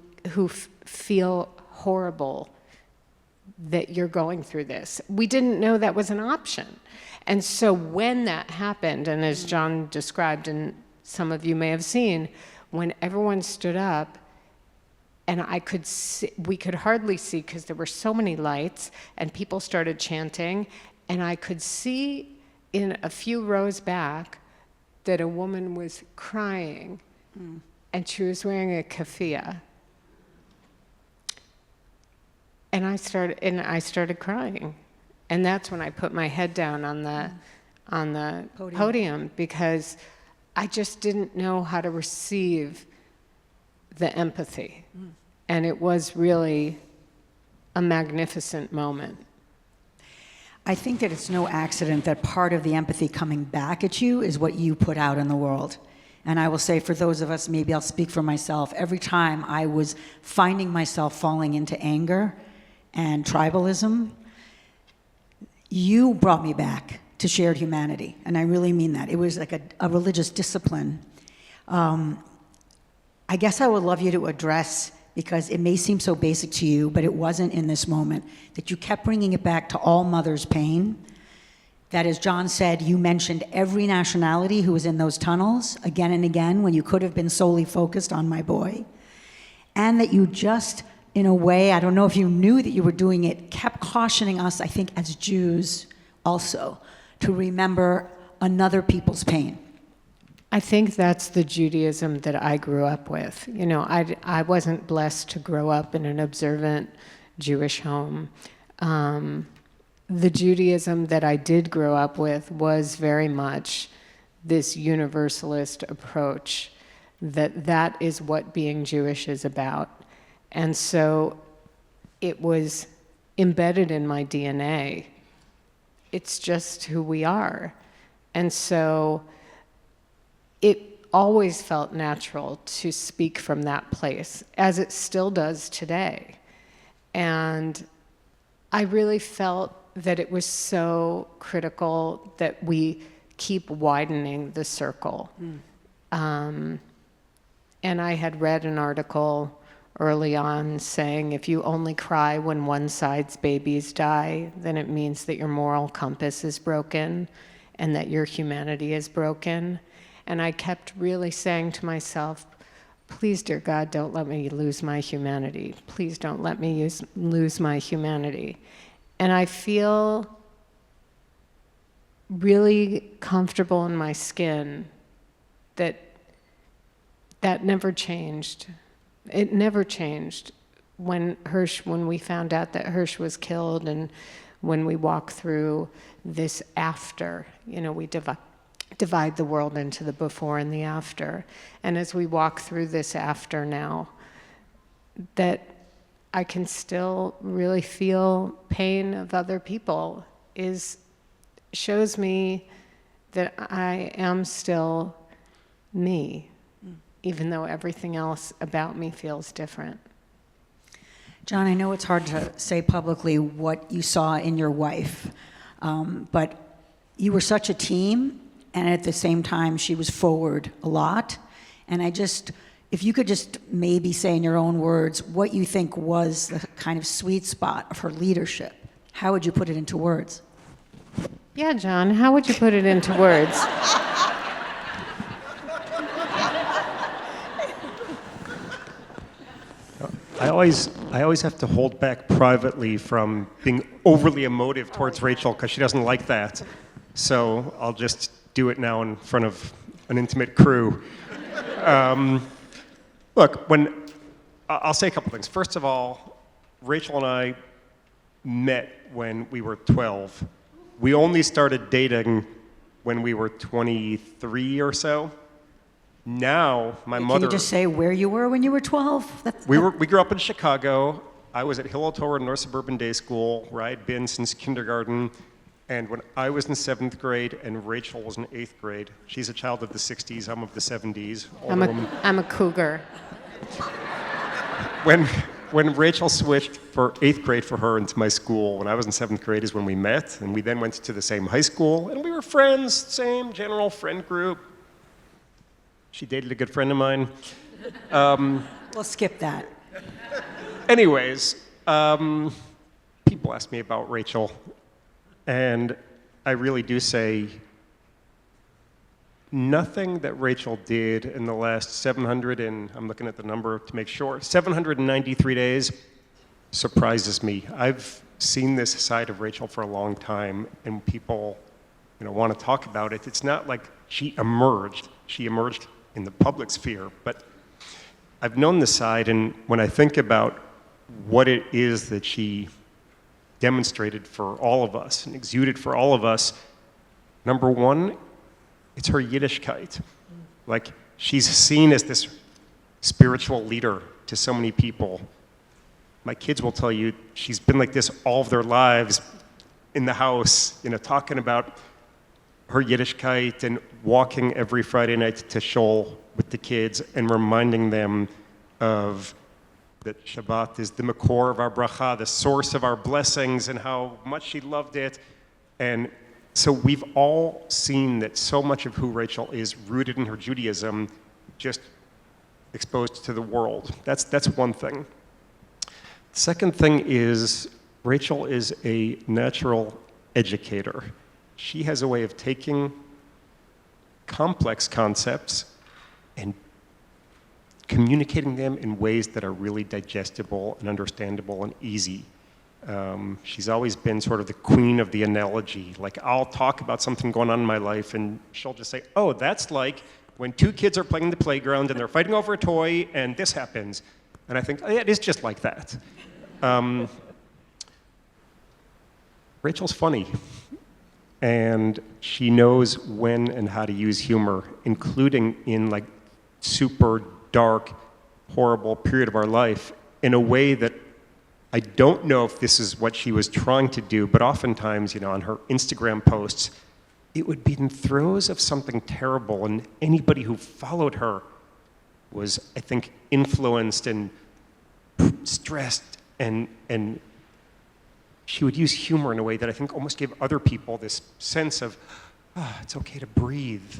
feel horrible that you're going through this. We didn't know that was an option. And so when that happened, and as Jon described, and some of you may have seen, when everyone stood up, and we could hardly see because there were so many lights, and people started chanting, and I could see in a few rows back that a woman was crying and she was wearing a keffiyeh. And I started crying. And that's when I put my head down on the podium because I just didn't know how to receive the empathy. And it was really a magnificent moment. I think that it's no accident that part of the empathy coming back at you is what you put out in the world. And I will say for those of us, maybe I'll speak for myself, every time I was finding myself falling into anger and tribalism, you brought me back to shared humanity. And I really mean that. It was like a religious discipline. I guess I would love you to address, because it may seem so basic to you, but it wasn't in this moment, that you kept bringing it back to all mothers' pain. That, as Jon said, you mentioned every nationality who was in those tunnels again and again when you could have been solely focused on my boy. And that you just, in a way, I don't know if you knew that you were doing it, kept cautioning us, I think, as Jews also, to remember another people's pain. I think that's the Judaism that I grew up with. You know, I wasn't blessed to grow up in an observant Jewish home. The Judaism that I did grow up with was very much this universalist approach, that is what being Jewish is about. And so it was embedded in my DNA. It's just who we are. And so it always felt natural to speak from that place, as it still does today. And I really felt that it was so critical that we keep widening the circle. And I had read an article early on saying if you only cry when one side's babies die, then it means that your moral compass is broken and that your humanity is broken. And I kept really saying to myself, please, dear God, don't let me lose my humanity. Please don't let me lose my humanity. And I feel really comfortable in my skin that never changed. It never changed when we found out that Hersh was killed, and when we walk through this after, you know, we divide the world into the before and the after. And as we walk through this after now, that I can still really feel pain of other people shows me that I am still me, even though everything else about me feels different. Jon, I know it's hard to say publicly what you saw in your wife, but you were such a team, and at the same time, she was forward a lot. And if you could just maybe say in your own words what you think was the kind of sweet spot of her leadership, how would you put it into words? Yeah, Jon, how would you put it into words? I always have to hold back privately from being overly emotive towards Rachel because she doesn't like that. So I'll just do it now in front of an intimate crew. Look, I'll say a couple things. First of all, Rachel and I met when we were 12. We only started dating when we were 23 or so. Now, my mother... Can you just say where you were when you were 12? We grew up in Chicago. I was at Hillel Torah North Suburban Day School, where I'd been since kindergarten. And when I was in 7th grade and Rachel was in 8th grade, she's a child of the 60s, I'm of the 70s. I'm a cougar. When Rachel switched for 8th grade for her into my school, when I was in 7th grade is when we met, and we then went to the same high school, and we were friends, same general friend group. She dated a good friend of mine. We'll skip that. Anyways, people ask me about Rachel, and I really do say nothing that Rachel did in the last I'm looking at the number to make sure, 793 days surprises me. I've seen this side of Rachel for a long time, and people want to talk about it. It's not like she emerged. She emerged in the public sphere. But I've known this side, and when I think about what it is that she demonstrated for all of us and exuded for all of us, number one, it's her Yiddishkeit. Like, she's seen as this spiritual leader to so many people. My kids will tell you she's been like this all of their lives in the house, talking about her Yiddishkeit and walking every Friday night to shul with the kids and reminding them of that Shabbat is the makor of our bracha, the source of our blessings, and how much she loved it. And so we've all seen that so much of who Rachel is rooted in her Judaism, just exposed to the world. That's one thing. Second thing is Rachel is a natural educator. She has a way of taking complex concepts and communicating them in ways that are really digestible and understandable and easy. She's always been sort of the queen of the analogy. Like, I'll talk about something going on in my life, and she'll just say, oh, that's like when two kids are playing in the playground and they're fighting over a toy and this happens. And I think, oh, yeah, it is just like that. Rachel's funny. And she knows when and how to use humor, including in like super dark, horrible period of our life, in a way that I don't know if this is what she was trying to do, but oftentimes, on her Instagram posts, it would be in throes of something terrible, and anybody who followed her was, I think, influenced and stressed, and she would use humor in a way that I think almost gave other people this sense of, it's okay to breathe.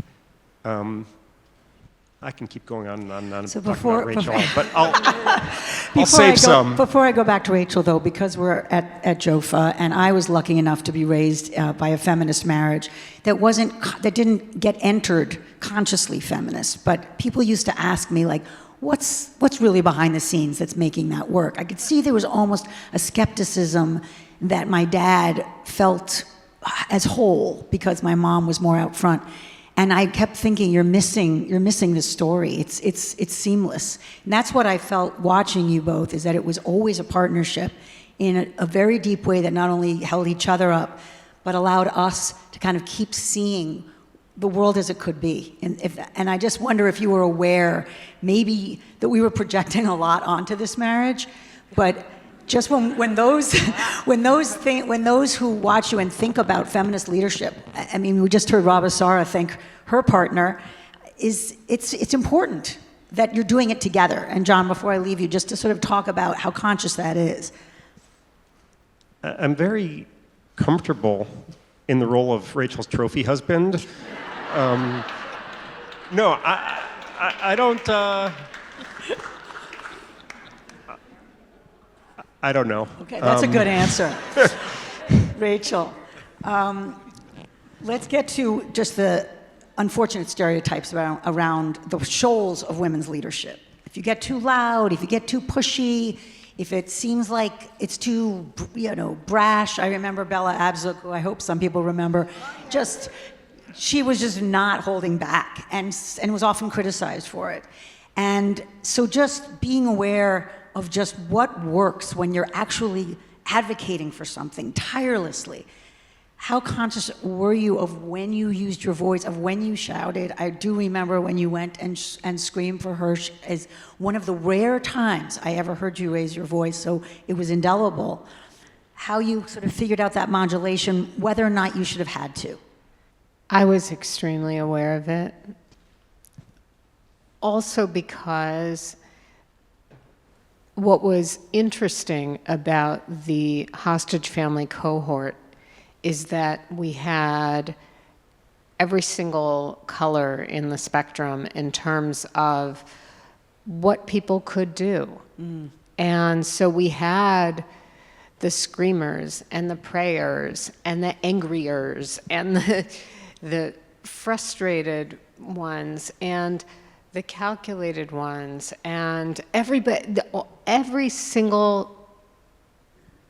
I can keep going on and on and on So talking about Rachel, but I'll save some. Before I go back to Rachel, though, because we're at Jofa, and I was lucky enough to be raised by a feminist marriage that didn't get entered consciously feminist, but people used to ask me, like, what's really behind the scenes that's making that work? I could see there was almost a skepticism that my dad felt as whole because my mom was more out front. And I kept thinking, you're missing this story. It's seamless. And that's what I felt watching you both, is that it was always a partnership in a very deep way that not only held each other up, but allowed us to kind of keep seeing the world as it could be. And I just wonder if you were aware maybe that we were projecting a lot onto this marriage, but just when those who watch you and think about feminist leadership, I mean, we just heard Rabba Sara thank her partner. It's important that you're doing it together. And Jon, before I leave you, just to sort of talk about how conscious that is. I'm very comfortable in the role of Rachel's trophy husband. No, I don't. I don't know. Okay, that's a good answer. Rachel, let's get to just the unfortunate stereotypes around the shoals of women's leadership. If you get too loud, if you get too pushy, if it seems like it's too, brash. I remember Bella Abzug, who I hope some people remember, she was just not holding back and was often criticized for it. And so just being aware of just what works when you're actually advocating for something tirelessly. How conscious were you of when you used your voice, of when you shouted? I do remember when you went and screamed for Hersh as one of the rare times I ever heard you raise your voice, so it was indelible. How you sort of figured out that modulation, whether or not you should have had to. I was extremely aware of it. Also because what was interesting about the hostage family cohort is that we had every single color in the spectrum in terms of what people could do. And so we had the screamers and the prayers and the angriers and the frustrated ones and the calculated ones, and every single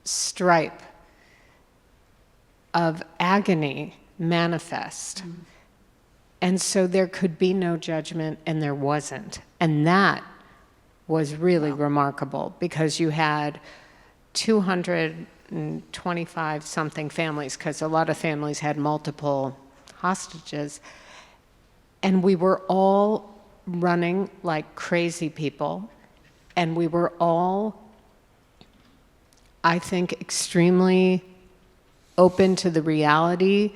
stripe of agony manifest. And so there could be no judgment, and there wasn't. And that was really remarkable, because you had 225 something families, because a lot of families had multiple hostages, and we were all running like crazy people, and we were all, I think, extremely open to the reality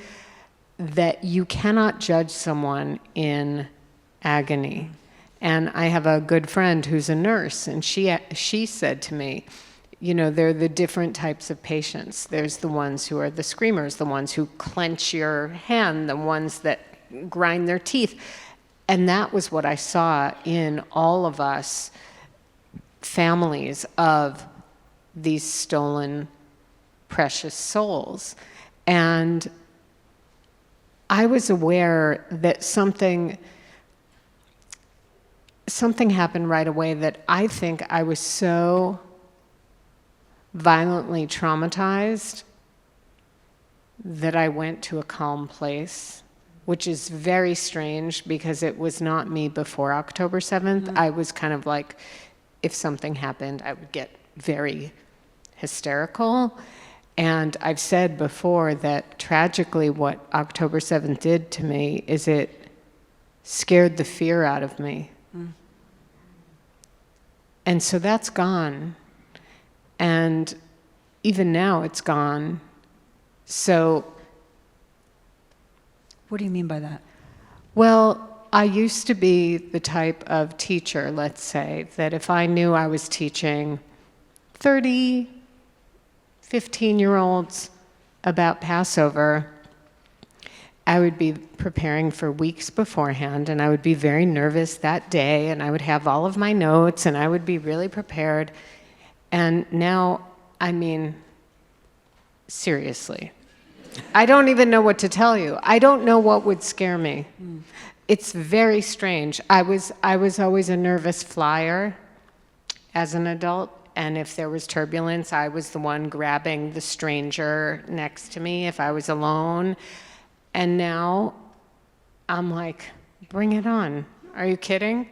that you cannot judge someone in agony. And I have a good friend who's a nurse, and she said to me, you know, there are the different types of patients. There's the ones who are the screamers, the ones who clench your hand, the ones that grind their teeth. And that was what I saw in all of us, families of these stolen, precious souls. And I was aware that something happened right away, that I think I was so violently traumatized that I went to a calm place, which is very strange because it was not me before October 7th. I was kind of like, if something happened, I would get very hysterical. And I've said before that tragically what October 7th did to me is it scared the fear out of me. And so that's gone. And even now it's gone. So. What do you mean by that? Well, I used to be the type of teacher, let's say, that if I knew I was teaching 30, 15-year-olds about Passover, I would be preparing for weeks beforehand, and I would be very nervous that day, and I would have all of my notes, and I would be really prepared. And now, I mean, seriously, I don't even know what to tell you. I don't know what would scare me. It's very strange. I was always a nervous flyer as an adult, and if there was turbulence, I was the one grabbing the stranger next to me if I was alone. And now I'm like, bring it on. Are you kidding?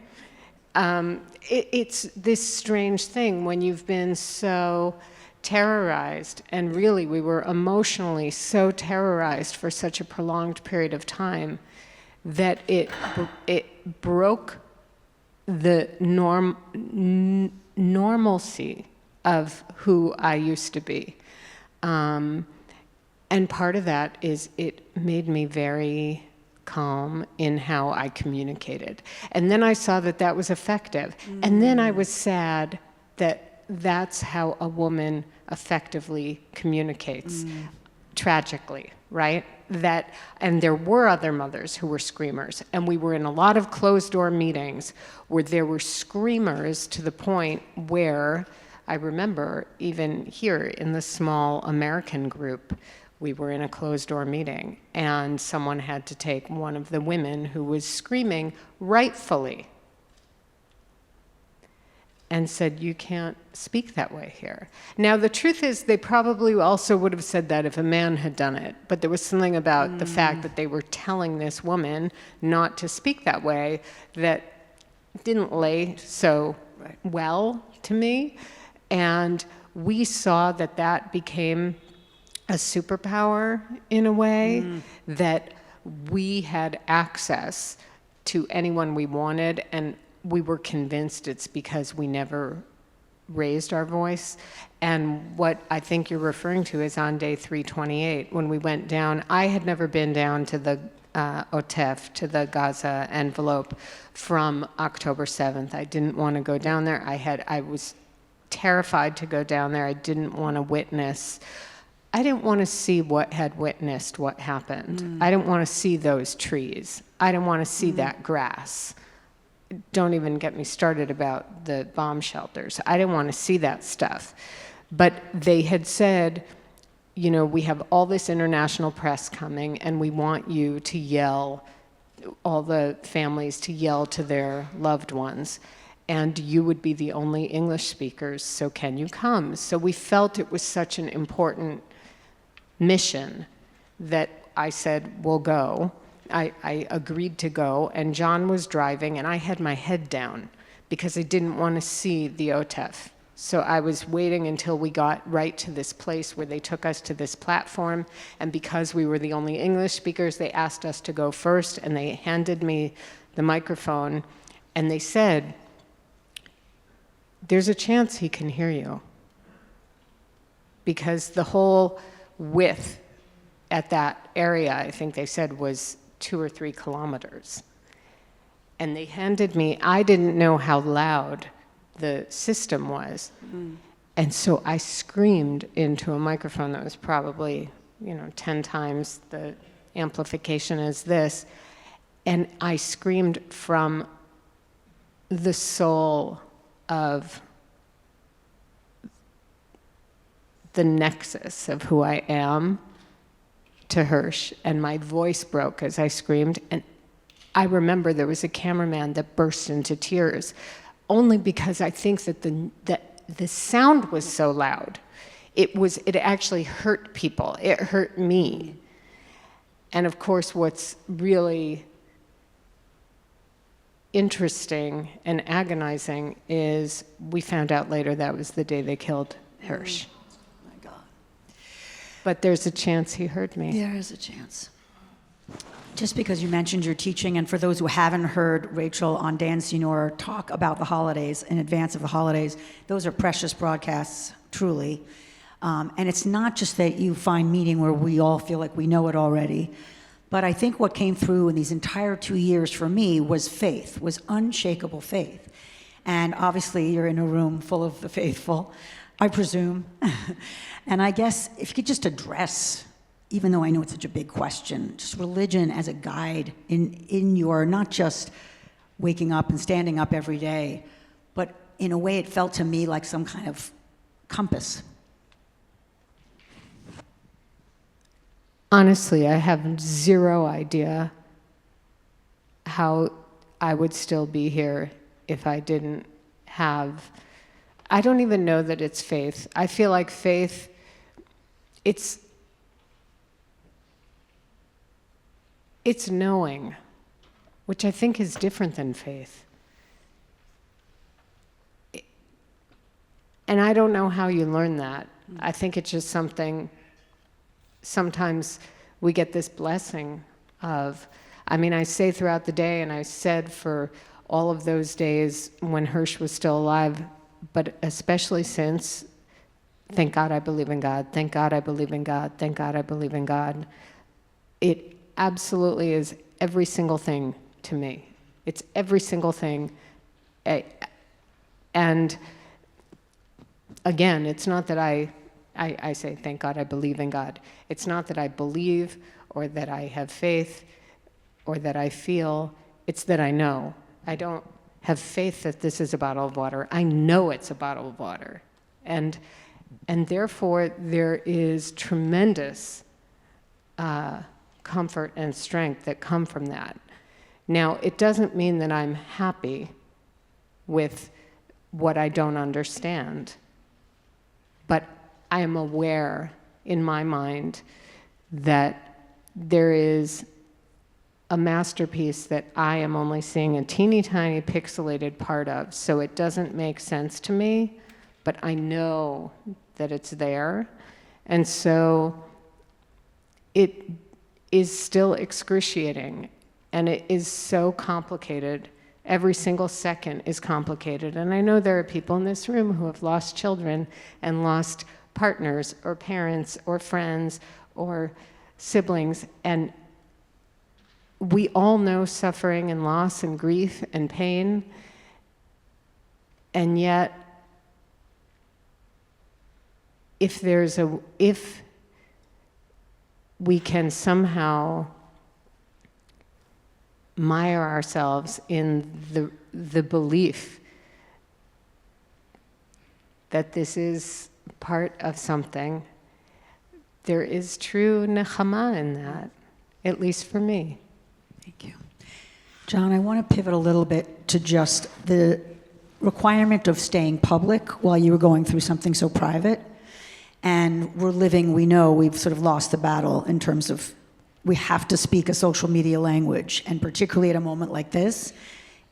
It's this strange thing when you've been so terrorized, and really we were emotionally so terrorized for such a prolonged period of time that it broke the normalcy of who I used to be. And part of that is it made me very calm in how I communicated. And then I saw that that was effective. And then I was sad that that's how a woman effectively communicates, tragically, right? And there were other mothers who were screamers, and we were in a lot of closed-door meetings where there were screamers to the point where, I remember even here in the small American group, we were in a closed-door meeting, and someone had to take one of the women who was screaming rightfully and said, you can't speak that way here. Now, the truth is, they probably also would have said that if a man had done it, but there was something about the fact that they were telling this woman not to speak that way that didn't lay so well to me. And we saw that that became a superpower in a way, that we had access to anyone we wanted, and we were convinced it's because we never raised our voice. And what I think you're referring to is on day 328, when we went down, I had never been down to the Otef, to the Gaza envelope from October 7th. I didn't want to go down there. I was terrified to go down there. I didn't want to witness. I didn't want to see what had witnessed what happened. I didn't want to see those trees. I didn't want to see that grass. Don't even get me started about the bomb shelters. I didn't want to see that stuff. But they had said, you know, we have all this international press coming, and we want you to yell, all the families to yell to their loved ones. And you would be the only English speakers, so can you come? So we felt it was such an important mission that I said, we'll go. I agreed to go, and Jon was driving, and I had my head down because I didn't want to see the OTEF. So I was waiting until we got right to this place where they took us to this platform, and because we were the only English speakers, they asked us to go first, and they handed me the microphone, and they said, there's a chance he can hear you. Because the whole width at that area, I think they said, was 2 or 3 kilometers. And they handed me, I didn't know how loud the system was. And so I screamed into a microphone that was probably, 10 times the amplification as this. And I screamed from the soul of the nexus of who I am to Hersh, and my voice broke as I screamed. And I remember there was a cameraman that burst into tears, only because I think that the sound was so loud. It actually hurt people. It hurt me. And of course, what's really interesting and agonizing is we found out later that was the day they killed Hersh. But there's a chance he heard me. There is a chance. Just because you mentioned your teaching, and for those who haven't heard Rachel on Dan Senor talk about the holidays in advance of the holidays, those are precious broadcasts, truly. And it's not just that you find meaning where we all feel like we know it already, but I think what came through in these entire 2 years for me was faith, was unshakable faith. And obviously you're in a room full of the faithful, I presume. And I guess if you could just address, even though I know it's such a big question, just religion as a guide in your, not just waking up and standing up every day, but in a way it felt to me like some kind of compass. Honestly, I have zero idea how I would still be here if I didn't have, I don't even know that it's faith. I feel like faith, it's knowing, which I think is different than faith. And I don't know how you learn that. I think it's just something, sometimes we get this blessing of, I say throughout the day, and I said for all of those days when Hersh was still alive, but especially since, thank God I believe in God, thank God I believe in God, thank God I believe in God. It absolutely is every single thing to me. It's every single thing. And again, it's not that I say, thank God I believe in God. It's not that I believe or that I have faith or that I feel. It's that I know. I don't have faith that this is a bottle of water. I know it's a bottle of water. And therefore, there is tremendous comfort and strength that come from that. Now, it doesn't mean that I'm happy with what I don't understand, but I am aware in my mind that there is a masterpiece that I am only seeing a teeny tiny pixelated part of, so it doesn't make sense to me, but I know that it's there. And so it is still excruciating, and it is so complicated. Every single second is complicated. And I know there are people in this room who have lost children and lost partners or parents or friends or siblings, and we all know suffering and loss and grief and pain, and yet if we can somehow mire ourselves in the belief that this is part of something, there is true nechama in that, at least for me. Thank you. Jon, I want to pivot a little bit to just the requirement of staying public while you were going through something so private. And we're living, we know we've sort of lost the battle in terms of we have to speak a social media language, and particularly at a moment like this.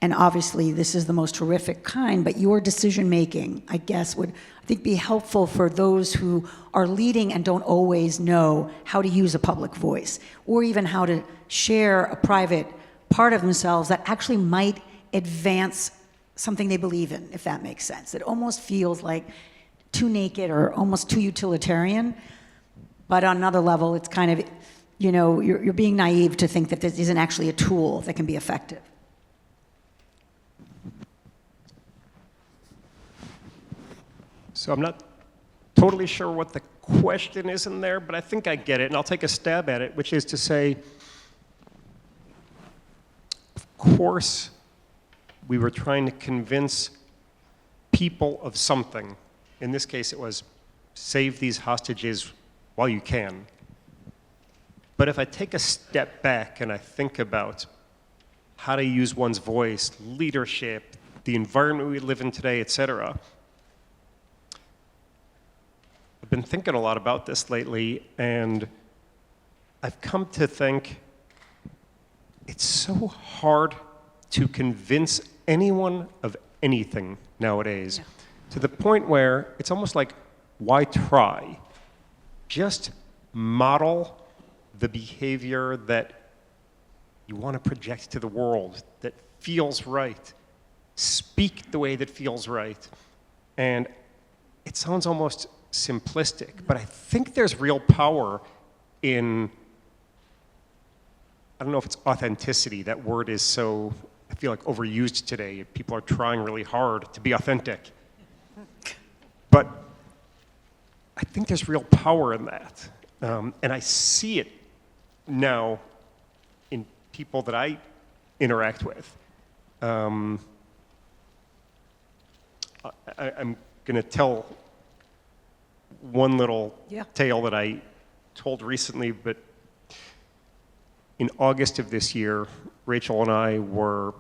And obviously, this is the most horrific kind, but your decision-making, I guess, would, I think, be helpful for those who are leading and don't always know how to use a public voice, or even how to share a private part of themselves that actually might advance something they believe in, if that makes sense. It almost feels like too naked or almost too utilitarian, but on another level, it's kind of, you know, you're being naive to think that this isn't actually a tool that can be effective. So I'm not totally sure what the question is in there, but I think I get it, and I'll take a stab at it, which is to say, of course, we were trying to convince people of something. In this case, it was save these hostages while you can. But if I take a step back and I think about how to use one's voice, leadership, the environment we live in today, etc., I've been thinking a lot about this lately, and I've come to think it's so hard to convince anyone of anything nowadays, to the point where it's almost like, why try? Just model the behavior that you want to project to the world, that feels right. Speak the way that feels right. And it sounds almost simplistic, but I think there's real power in, I don't know if it's authenticity. That word is so, I feel like, overused today. People are trying really hard to be authentic. But I think there's real power in that. And I see it now in people that I interact with. I'm going to tell one little tale that I told recently, but in August of this year, Rachel and I were,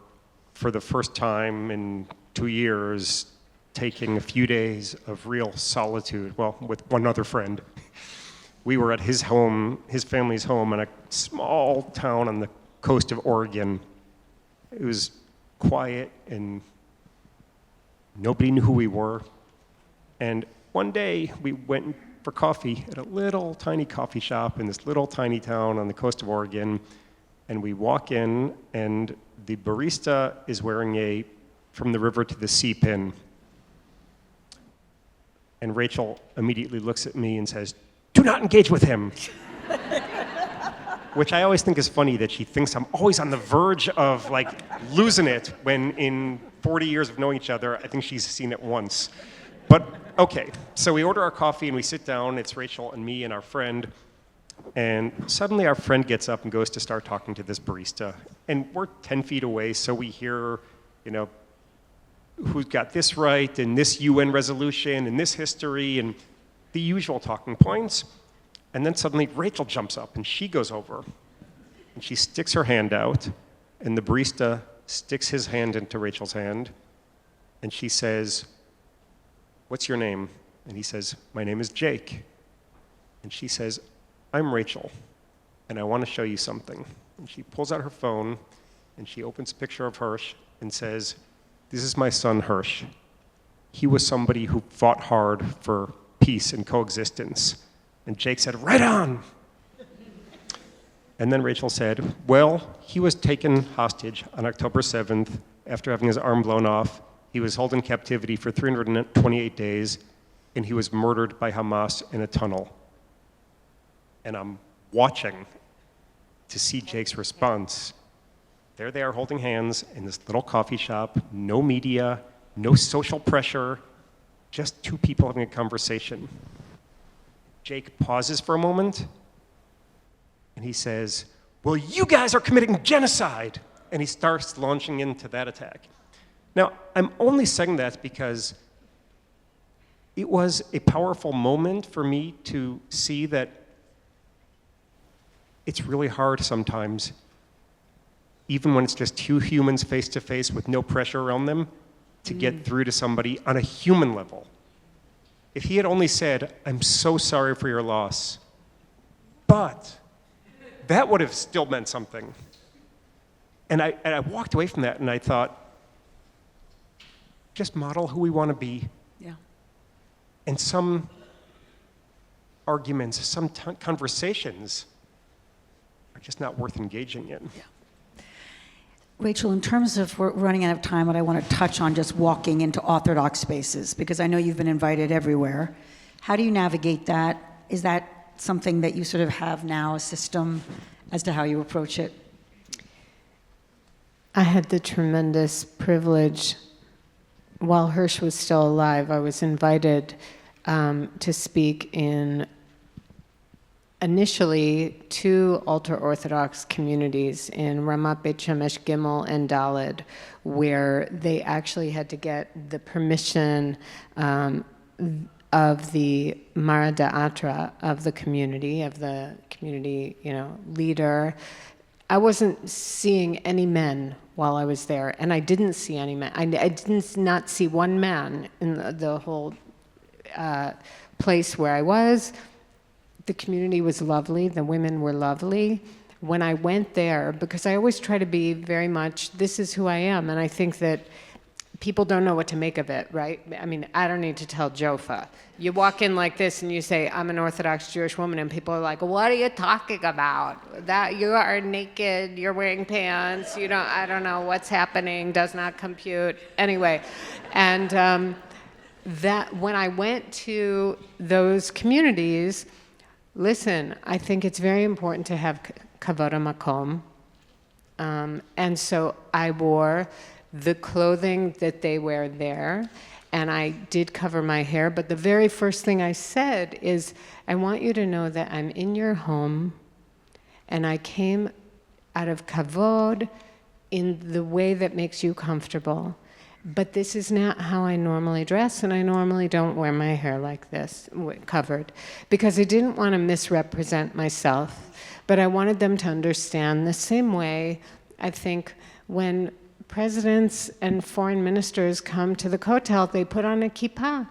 for the first time in 2 years, taking a few days of real solitude, well, with one other friend. We were at his home, his family's home, in a small town on the coast of Oregon. It was quiet and nobody knew who we were. And one day we went for coffee at a little tiny coffee shop in this little tiny town on the coast of Oregon. And we walk in, and the barista is wearing a from the river to the sea pin. And Rachel immediately looks at me and says, "Do not engage with him." Which I always think is funny, that she thinks I'm always on the verge of like losing it, when in 40 years of knowing each other, I think she's seen it once. But okay, so we order our coffee and we sit down. It's Rachel and me and our friend. And suddenly our friend gets up and goes to start talking to this barista. And we're 10 feet away, so we hear, you know, who's got this right, and this UN resolution, and this history, and the usual talking points. And then suddenly Rachel jumps up and she goes over and she sticks her hand out, and the barista sticks his hand into Rachel's hand, and she says, "What's your name?" And he says, "My name is Jake." And she says, "I'm Rachel, and I want to show you something." And she pulls out her phone and she opens a picture of Hersh and says, "This is my son Hersh. He was somebody who fought hard for peace and coexistence." And Jake said, "Right on." And then Rachel said, "Well, he was taken hostage on October 7th after having his arm blown off. He was held in captivity for 328 days, and he was murdered by Hamas in a tunnel." And I'm watching to see Jake's response. There they are holding hands in this little coffee shop, no media, no social pressure, just two people having a conversation. Jake pauses for a moment, and he says, "Well, you guys are committing genocide!" And he starts launching into that attack. Now, I'm only saying that because it was a powerful moment for me to see that it's really hard sometimes, even when it's just two humans face to face with no pressure around them, to get through to somebody on a human level. If he had only said, "I'm so sorry for your loss, but that would have still meant something. And I walked away from that and I thought, just model who we want to be. Yeah. And some arguments, some conversations are just not worth engaging in. Yeah. Rachel, in terms of, we're running out of time, but I want to touch on just walking into Orthodox spaces, because I know you've been invited everywhere. How do you navigate that? Is that something that you sort of have now, a system as to how you approach it? I had the tremendous privilege, while Hersh was still alive, I was invited to speak in initially 2 ultra-Orthodox communities in Ramat Beit Shemesh Gimel and Daled, where they actually had to get the permission of the Mara Da'atra of the community leader. I wasn't seeing any men while I was there, and I didn't see any men. I did not see one man in the whole place where I was. The community was lovely. The women were lovely. When I went there, because I always try to be very much, this is who I am, and I think that people don't know what to make of it, right? I mean, I don't need to tell Jofa. You walk in like this and you say, I'm an Orthodox Jewish woman, and people are like, what are you talking about? That you are naked, you're wearing pants, I don't know what's happening, does not compute. Anyway, and that when I went to those communities, listen, I think it's very important to have kavod hamakom. And so I wore the clothing that they wear there, and I did cover my hair, but the very first thing I said is, I want you to know that I'm in your home, and I came out of kavod in the way that makes you comfortable. But this is not how I normally dress, and I normally don't wear my hair like this, covered, because I didn't want to misrepresent myself, but I wanted them to understand the same way, I think, when presidents and foreign ministers come to the Kotel, they put on a kippah.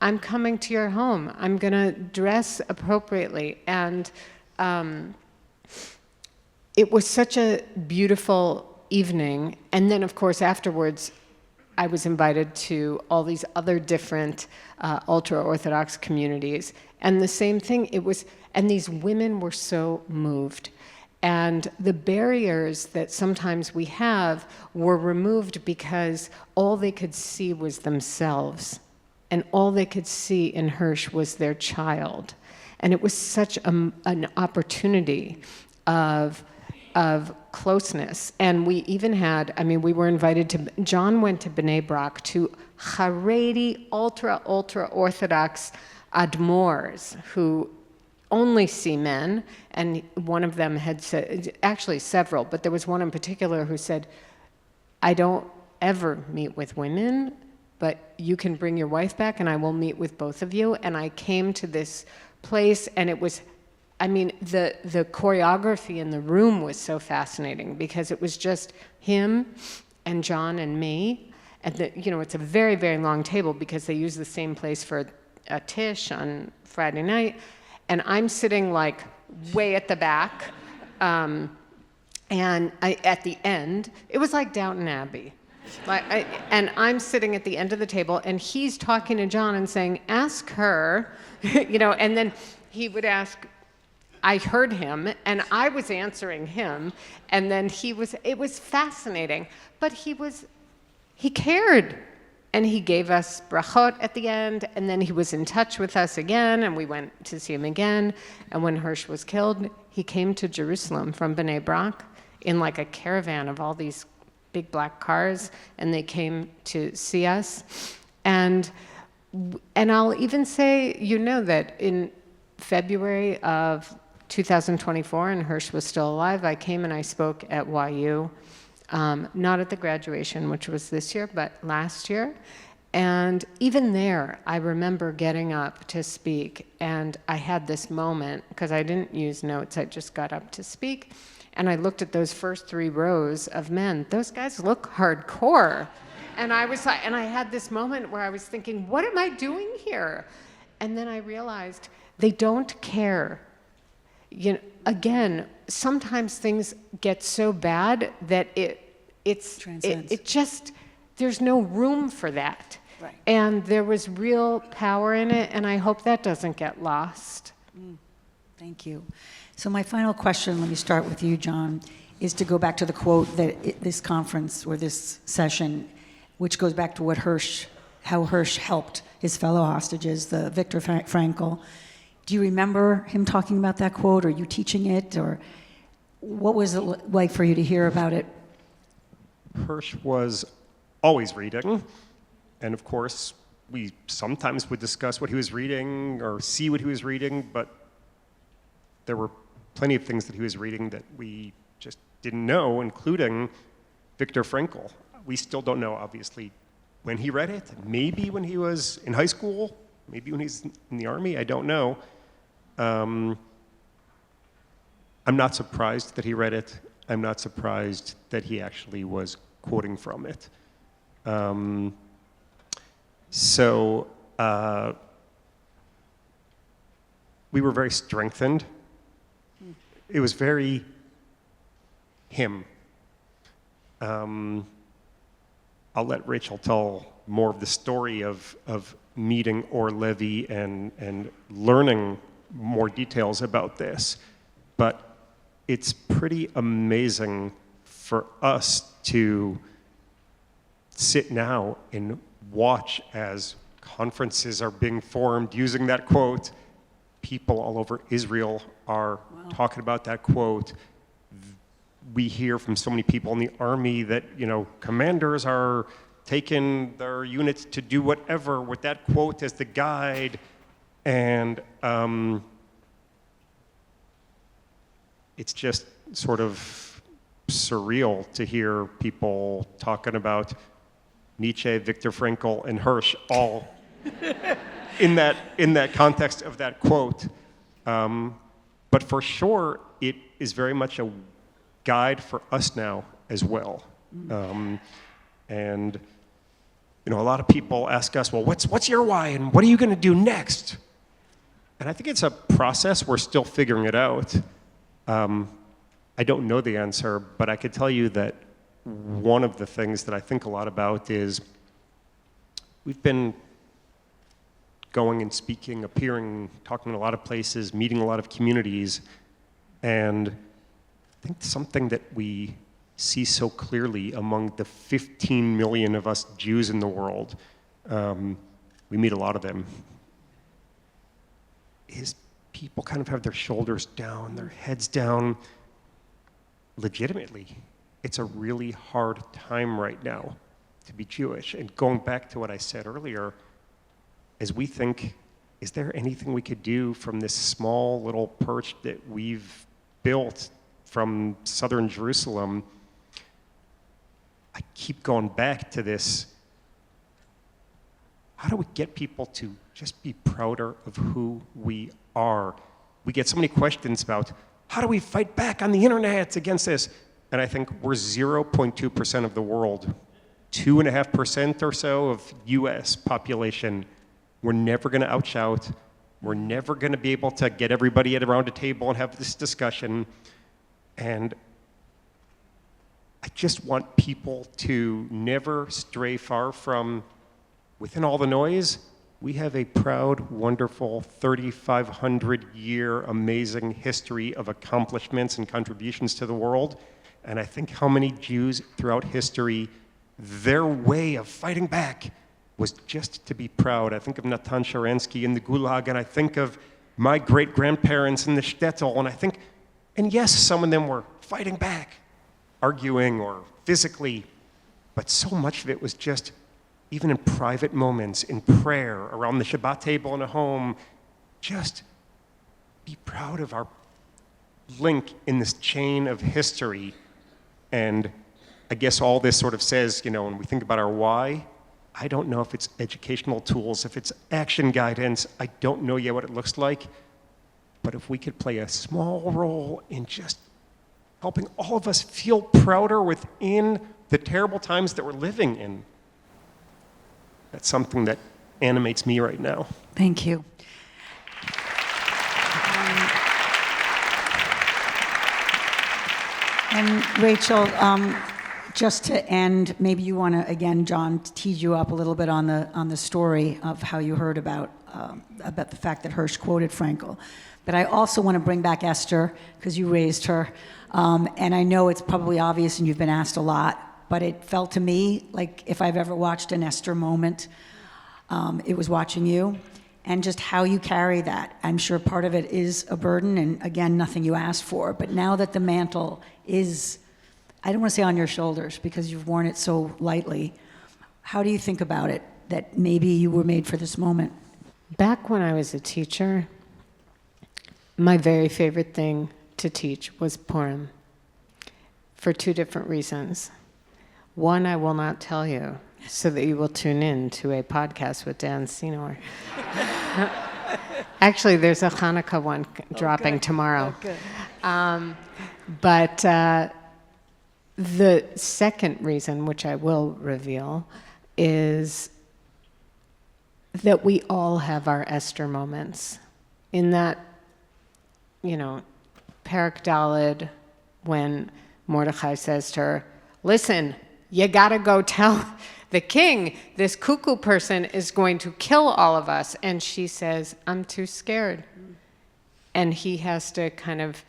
I'm coming to your home. I'm going to dress appropriately. And it was such a beautiful evening. And then, of course, afterwards, I was invited to all these other different ultra-Orthodox communities. And the same thing, and these women were so moved. And the barriers that sometimes we have were removed because all they could see was themselves. And all they could see in Hersh was their child. And it was such an opportunity of closeness. And we even had, we were invited to, Jon went to Bnei Brak to Haredi, ultra-Orthodox admors who only see men, and one of them had said, actually several, but there was one in particular who said, I don't ever meet with women, but you can bring your wife back and I will meet with both of you. And I came to this place, and it was, the choreography in the room was so fascinating, because it was just him and Jon and me, and it's a very, very long table because they use the same place for a tish on Friday night. And I'm sitting like way at the back, and at the end, it was like Downton Abbey. And I'm sitting at the end of the table, and he's talking to Jon and saying, ask her, and then he would ask, I heard him, and I was answering him, and then it was fascinating, but he cared. And he gave us brachot at the end, and then he was in touch with us again, and we went to see him again. And when Hersh was killed, he came to Jerusalem from Bnei Brak in like a caravan of all these big black cars, and they came to see us. And I'll even say, that in February of 2024, and Hersh was still alive, I came and I spoke at YU. Not at the graduation, which was this year, but last year. And even there, I remember getting up to speak, and I had this moment, because I didn't use notes, I just got up to speak, and I looked at those first 3 rows of men. Those guys look hardcore. And I had this moment where I was thinking, what am I doing here? And then I realized they don't care. again, sometimes things get so bad that it just, there's no room for that. Right. And there was real power in it, and I hope that doesn't get lost. Thank you. So my final question, let me start with you, Jon, is to go back to the quote that this conference or this session, which goes back to what how Hersh helped his fellow hostages, the Viktor Frankl. Do you remember him talking about that quote? Are you teaching it? Or what was it like for you to hear about it? Hersh was always reading. And of course, we sometimes would discuss what he was reading or see what he was reading, but there were plenty of things that he was reading that we just didn't know, including Viktor Frankl. We still don't know, obviously, when he read it. Maybe when he was in high school, maybe when he's in the army, I don't know. I'm not surprised that he read it. I'm not surprised that he actually was quoting from it. We were very strengthened. It was very him. I'll let Rachel tell more of the story of meeting Or Levy and learning more details about this. But it's pretty amazing for us to sit now and watch as conferences are being formed using that quote. People all over Israel are talking about that quote. We hear from so many people in the army that, commanders are taking their units to do whatever with that quote as the guide. And it's just sort of surreal to hear people talking about Nietzsche, Viktor Frankl, and Hersh all in that context of that quote. But for sure, it is very much a guide for us now as well. And a lot of people ask us, well, what's your why, and what are you going to do next? And I think it's a process. We're still figuring it out. I don't know the answer, but I could tell you that one of the things that I think a lot about is we've been going and speaking, appearing, talking in a lot of places, meeting a lot of communities, and I think something that we see so clearly among the 15 million of us Jews in the world, we meet a lot of them, is people kind of have their shoulders down, their heads down, legitimately. It's a really hard time right now to be Jewish. And going back to what I said earlier, as we think, is there anything we could do from this small little perch that we've built from southern Jerusalem? I keep going back to this. How do we get people to just be prouder of who we are? We get so many questions about how do we fight back on the internet against this? And I think we're 0.2% of the world, 2.5% or so of US population. We're never going to outshout. We're never going to be able to get everybody around a table and have this discussion. And I just want people to never stray far from, within all the noise, we have a proud, wonderful, 3,500-year amazing history of accomplishments and contributions to the world. And I think how many Jews throughout history, their way of fighting back was just to be proud. I think of Natan Sharansky in the Gulag, and I think of my great-grandparents in the shtetl, and I think, and yes, some of them were fighting back, arguing or physically, but so much of it was just, even in private moments, in prayer, around the Shabbat table in a home, just be proud of our link in this chain of history. And I guess all this sort of says, when we think about our why, I don't know if it's educational tools, if it's action guidance, I don't know yet what it looks like, but if we could play a small role in just helping all of us feel prouder within the terrible times that we're living in, that's something that animates me right now. Thank you. And Rachel, just to end, maybe you want to, again, Jon, tease you up a little bit on the story of how you heard about the fact that Hersh quoted Frankel. But I also want to bring back Esther, because you raised her. And I know it's probably obvious and you've been asked a lot, but it felt to me like if I've ever watched an Esther moment, it was watching you. And just how you carry that. I'm sure part of it is a burden, and again, nothing you asked for. But now that the mantle is, I don't want to say on your shoulders because you've worn it so lightly, how do you think about it, that maybe you were made for this moment? Back when I was a teacher, my very favorite thing to teach was Purim, for two different reasons. One, I will not tell you, so that you will tune in to a podcast with Dan Senor. Actually, there's a Hanukkah one dropping tomorrow. But the second reason, which I will reveal, is that we all have our Esther moments. In that, Perek Daled, when Mordechai says to her, listen, you gotta go tell the king, this cuckoo person is going to kill all of us. And she says, I'm too scared. And he has to kind of,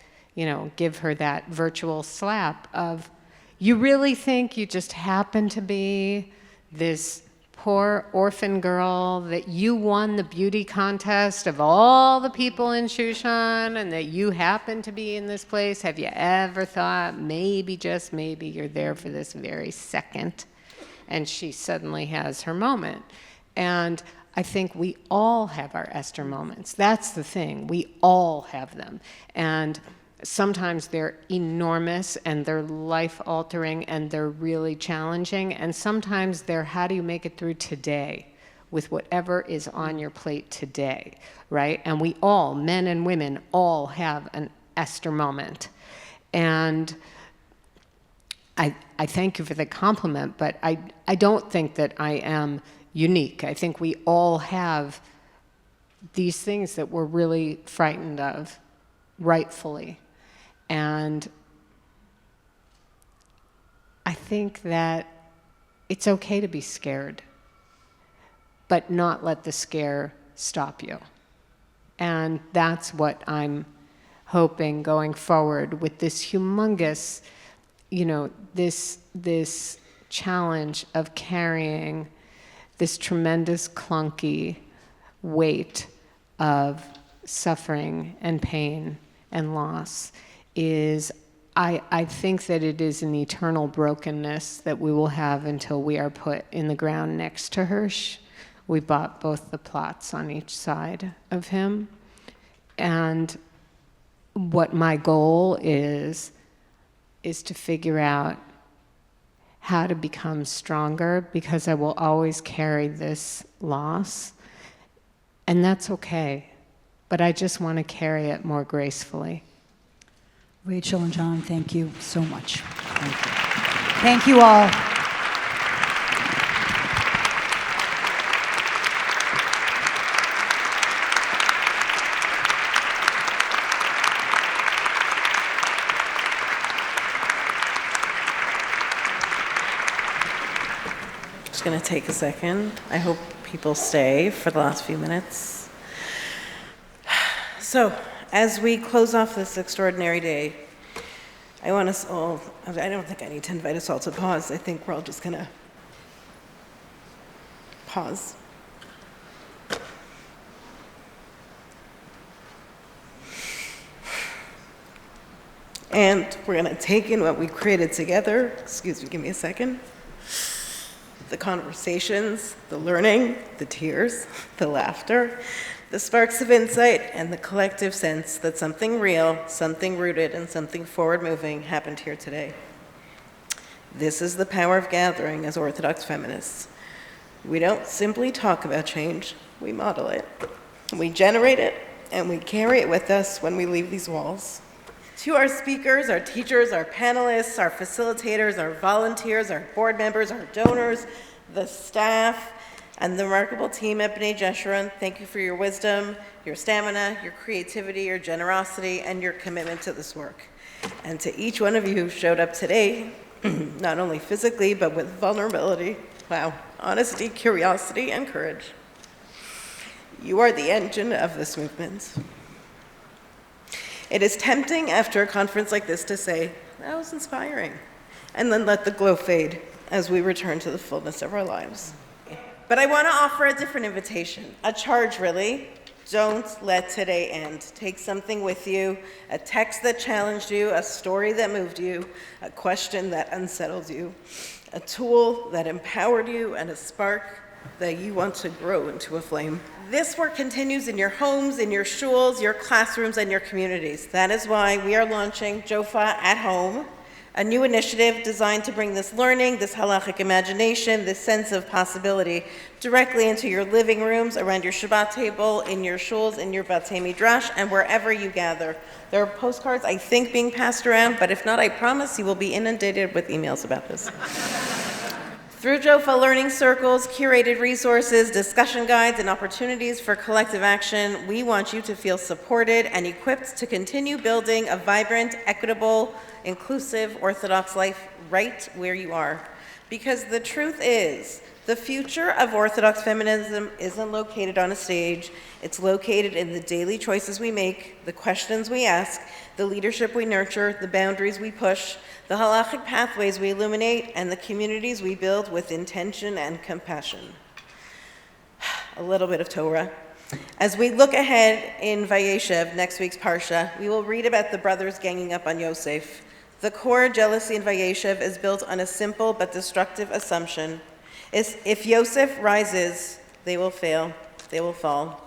give her that virtual slap of, you really think you just happen to be this poor orphan girl, that you won the beauty contest of all the people in Shushan, and that you happen to be in this place? Have you ever thought maybe, just maybe, you're there for this very second? And she suddenly has her moment. And I think we all have our Esther moments. That's the thing. We all have them. And sometimes they're enormous and they're life-altering and they're really challenging. And sometimes they're, how do you make it through today with whatever is on your plate today, right? And we all, men and women, all have an Esther moment. And I thank you for the compliment, but I don't think that I am unique. I think we all have these things that we're really frightened of, rightfully. And I think that it's okay to be scared, but not let the scare stop you. And that's what I'm hoping going forward with this humongous, this challenge of carrying this tremendous clunky weight of suffering and pain and loss is, I think that it is an eternal brokenness that we will have until we are put in the ground next to Hersh. We bought both the plots on each side of him. And what my goal is to figure out how to become stronger, because I will always carry this loss. And that's okay. But I just want to carry it more gracefully. Rachel and Jon, thank you so much. Thank you. Thank you all. Just going to take a second. I hope people stay for the last few minutes. So, as we close off this extraordinary day, I want us all, I don't think I need to invite us all to pause. I think we're all just going to pause. And we're going to take in what we created together. Excuse me, give me a second. The conversations, the learning, the tears, the laughter, the sparks of insight, and the collective sense that something real, something rooted, and something forward-moving happened here today. This is the power of gathering as Orthodox feminists. We don't simply talk about change, we model it. We generate it, and we carry it with us when we leave these walls. To our speakers, our teachers, our panelists, our facilitators, our volunteers, our board members, our donors, the staff, and the remarkable team at B'nai Jeshurun, thank you for your wisdom, your stamina, your creativity, your generosity, and your commitment to this work. And to each one of you who showed up today, not only physically, but with vulnerability, wow, honesty, curiosity, and courage. You are the engine of this movement. It is tempting after a conference like this to say, that was inspiring, and then let the glow fade as we return to the fullness of our lives. But I want to offer a different invitation, a charge really. Don't let today end. Take something with you, a text that challenged you, a story that moved you, a question that unsettled you, a tool that empowered you, and a spark that you want to grow into a flame. This work continues in your homes, in your shuls, your classrooms, and your communities. That is why we are launching Jofa at Home, a new initiative designed to bring this learning, this halachic imagination, this sense of possibility directly into your living rooms, around your Shabbat table, in your shuls, in your Batei Midrash, and wherever you gather. There are postcards, I think, being passed around, but if not, I promise you will be inundated with emails about this. Through Jofa learning circles, curated resources, discussion guides, and opportunities for collective action, we want you to feel supported and equipped to continue building a vibrant, equitable, inclusive Orthodox life right where you are. Because the truth is, the future of Orthodox feminism isn't located on a stage. It's located in the daily choices we make, the questions we ask, the leadership we nurture, the boundaries we push, the halachic pathways we illuminate, and the communities we build with intention and compassion. A little bit of Torah. As we look ahead in Vayeshev, next week's Parsha, we will read about the brothers ganging up on Yosef. The core jealousy in Vayeshev is built on a simple but destructive assumption. If Yosef rises, they will fail, they will fall.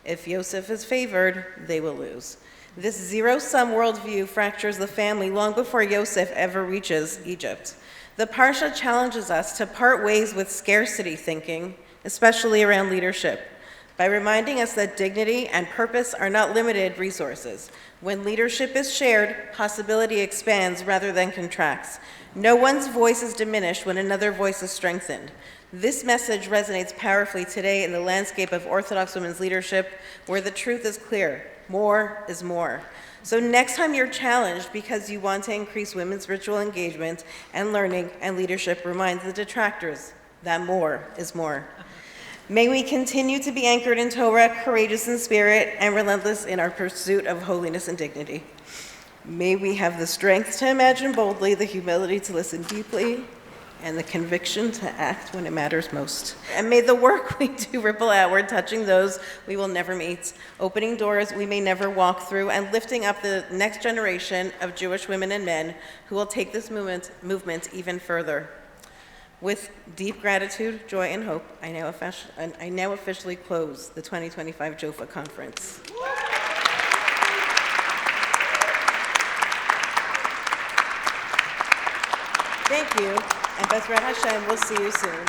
If Yosef is favored, they will lose. This zero-sum worldview fractures the family long before Yosef ever reaches Egypt. The Parsha challenges us to part ways with scarcity thinking, especially around leadership, by reminding us that dignity and purpose are not limited resources. When leadership is shared, possibility expands rather than contracts. No one's voice is diminished when another voice is strengthened. This message resonates powerfully today in the landscape of Orthodox women's leadership, where the truth is clear. More is more. So next time you're challenged because you want to increase women's ritual engagement and learning and leadership, remind the detractors that more is more. May we continue to be anchored in Torah, courageous in spirit, and relentless in our pursuit of holiness and dignity. May we have the strength to imagine boldly, the humility to listen deeply, and the conviction to act when it matters most. And may the work we do ripple outward, touching those we will never meet, opening doors we may never walk through, and lifting up the next generation of Jewish women and men who will take this movement even further. With deep gratitude, joy, and hope, I now officially close the 2025 Jofa Conference. Thank you, and Bezrat Hashem, we'll see you soon.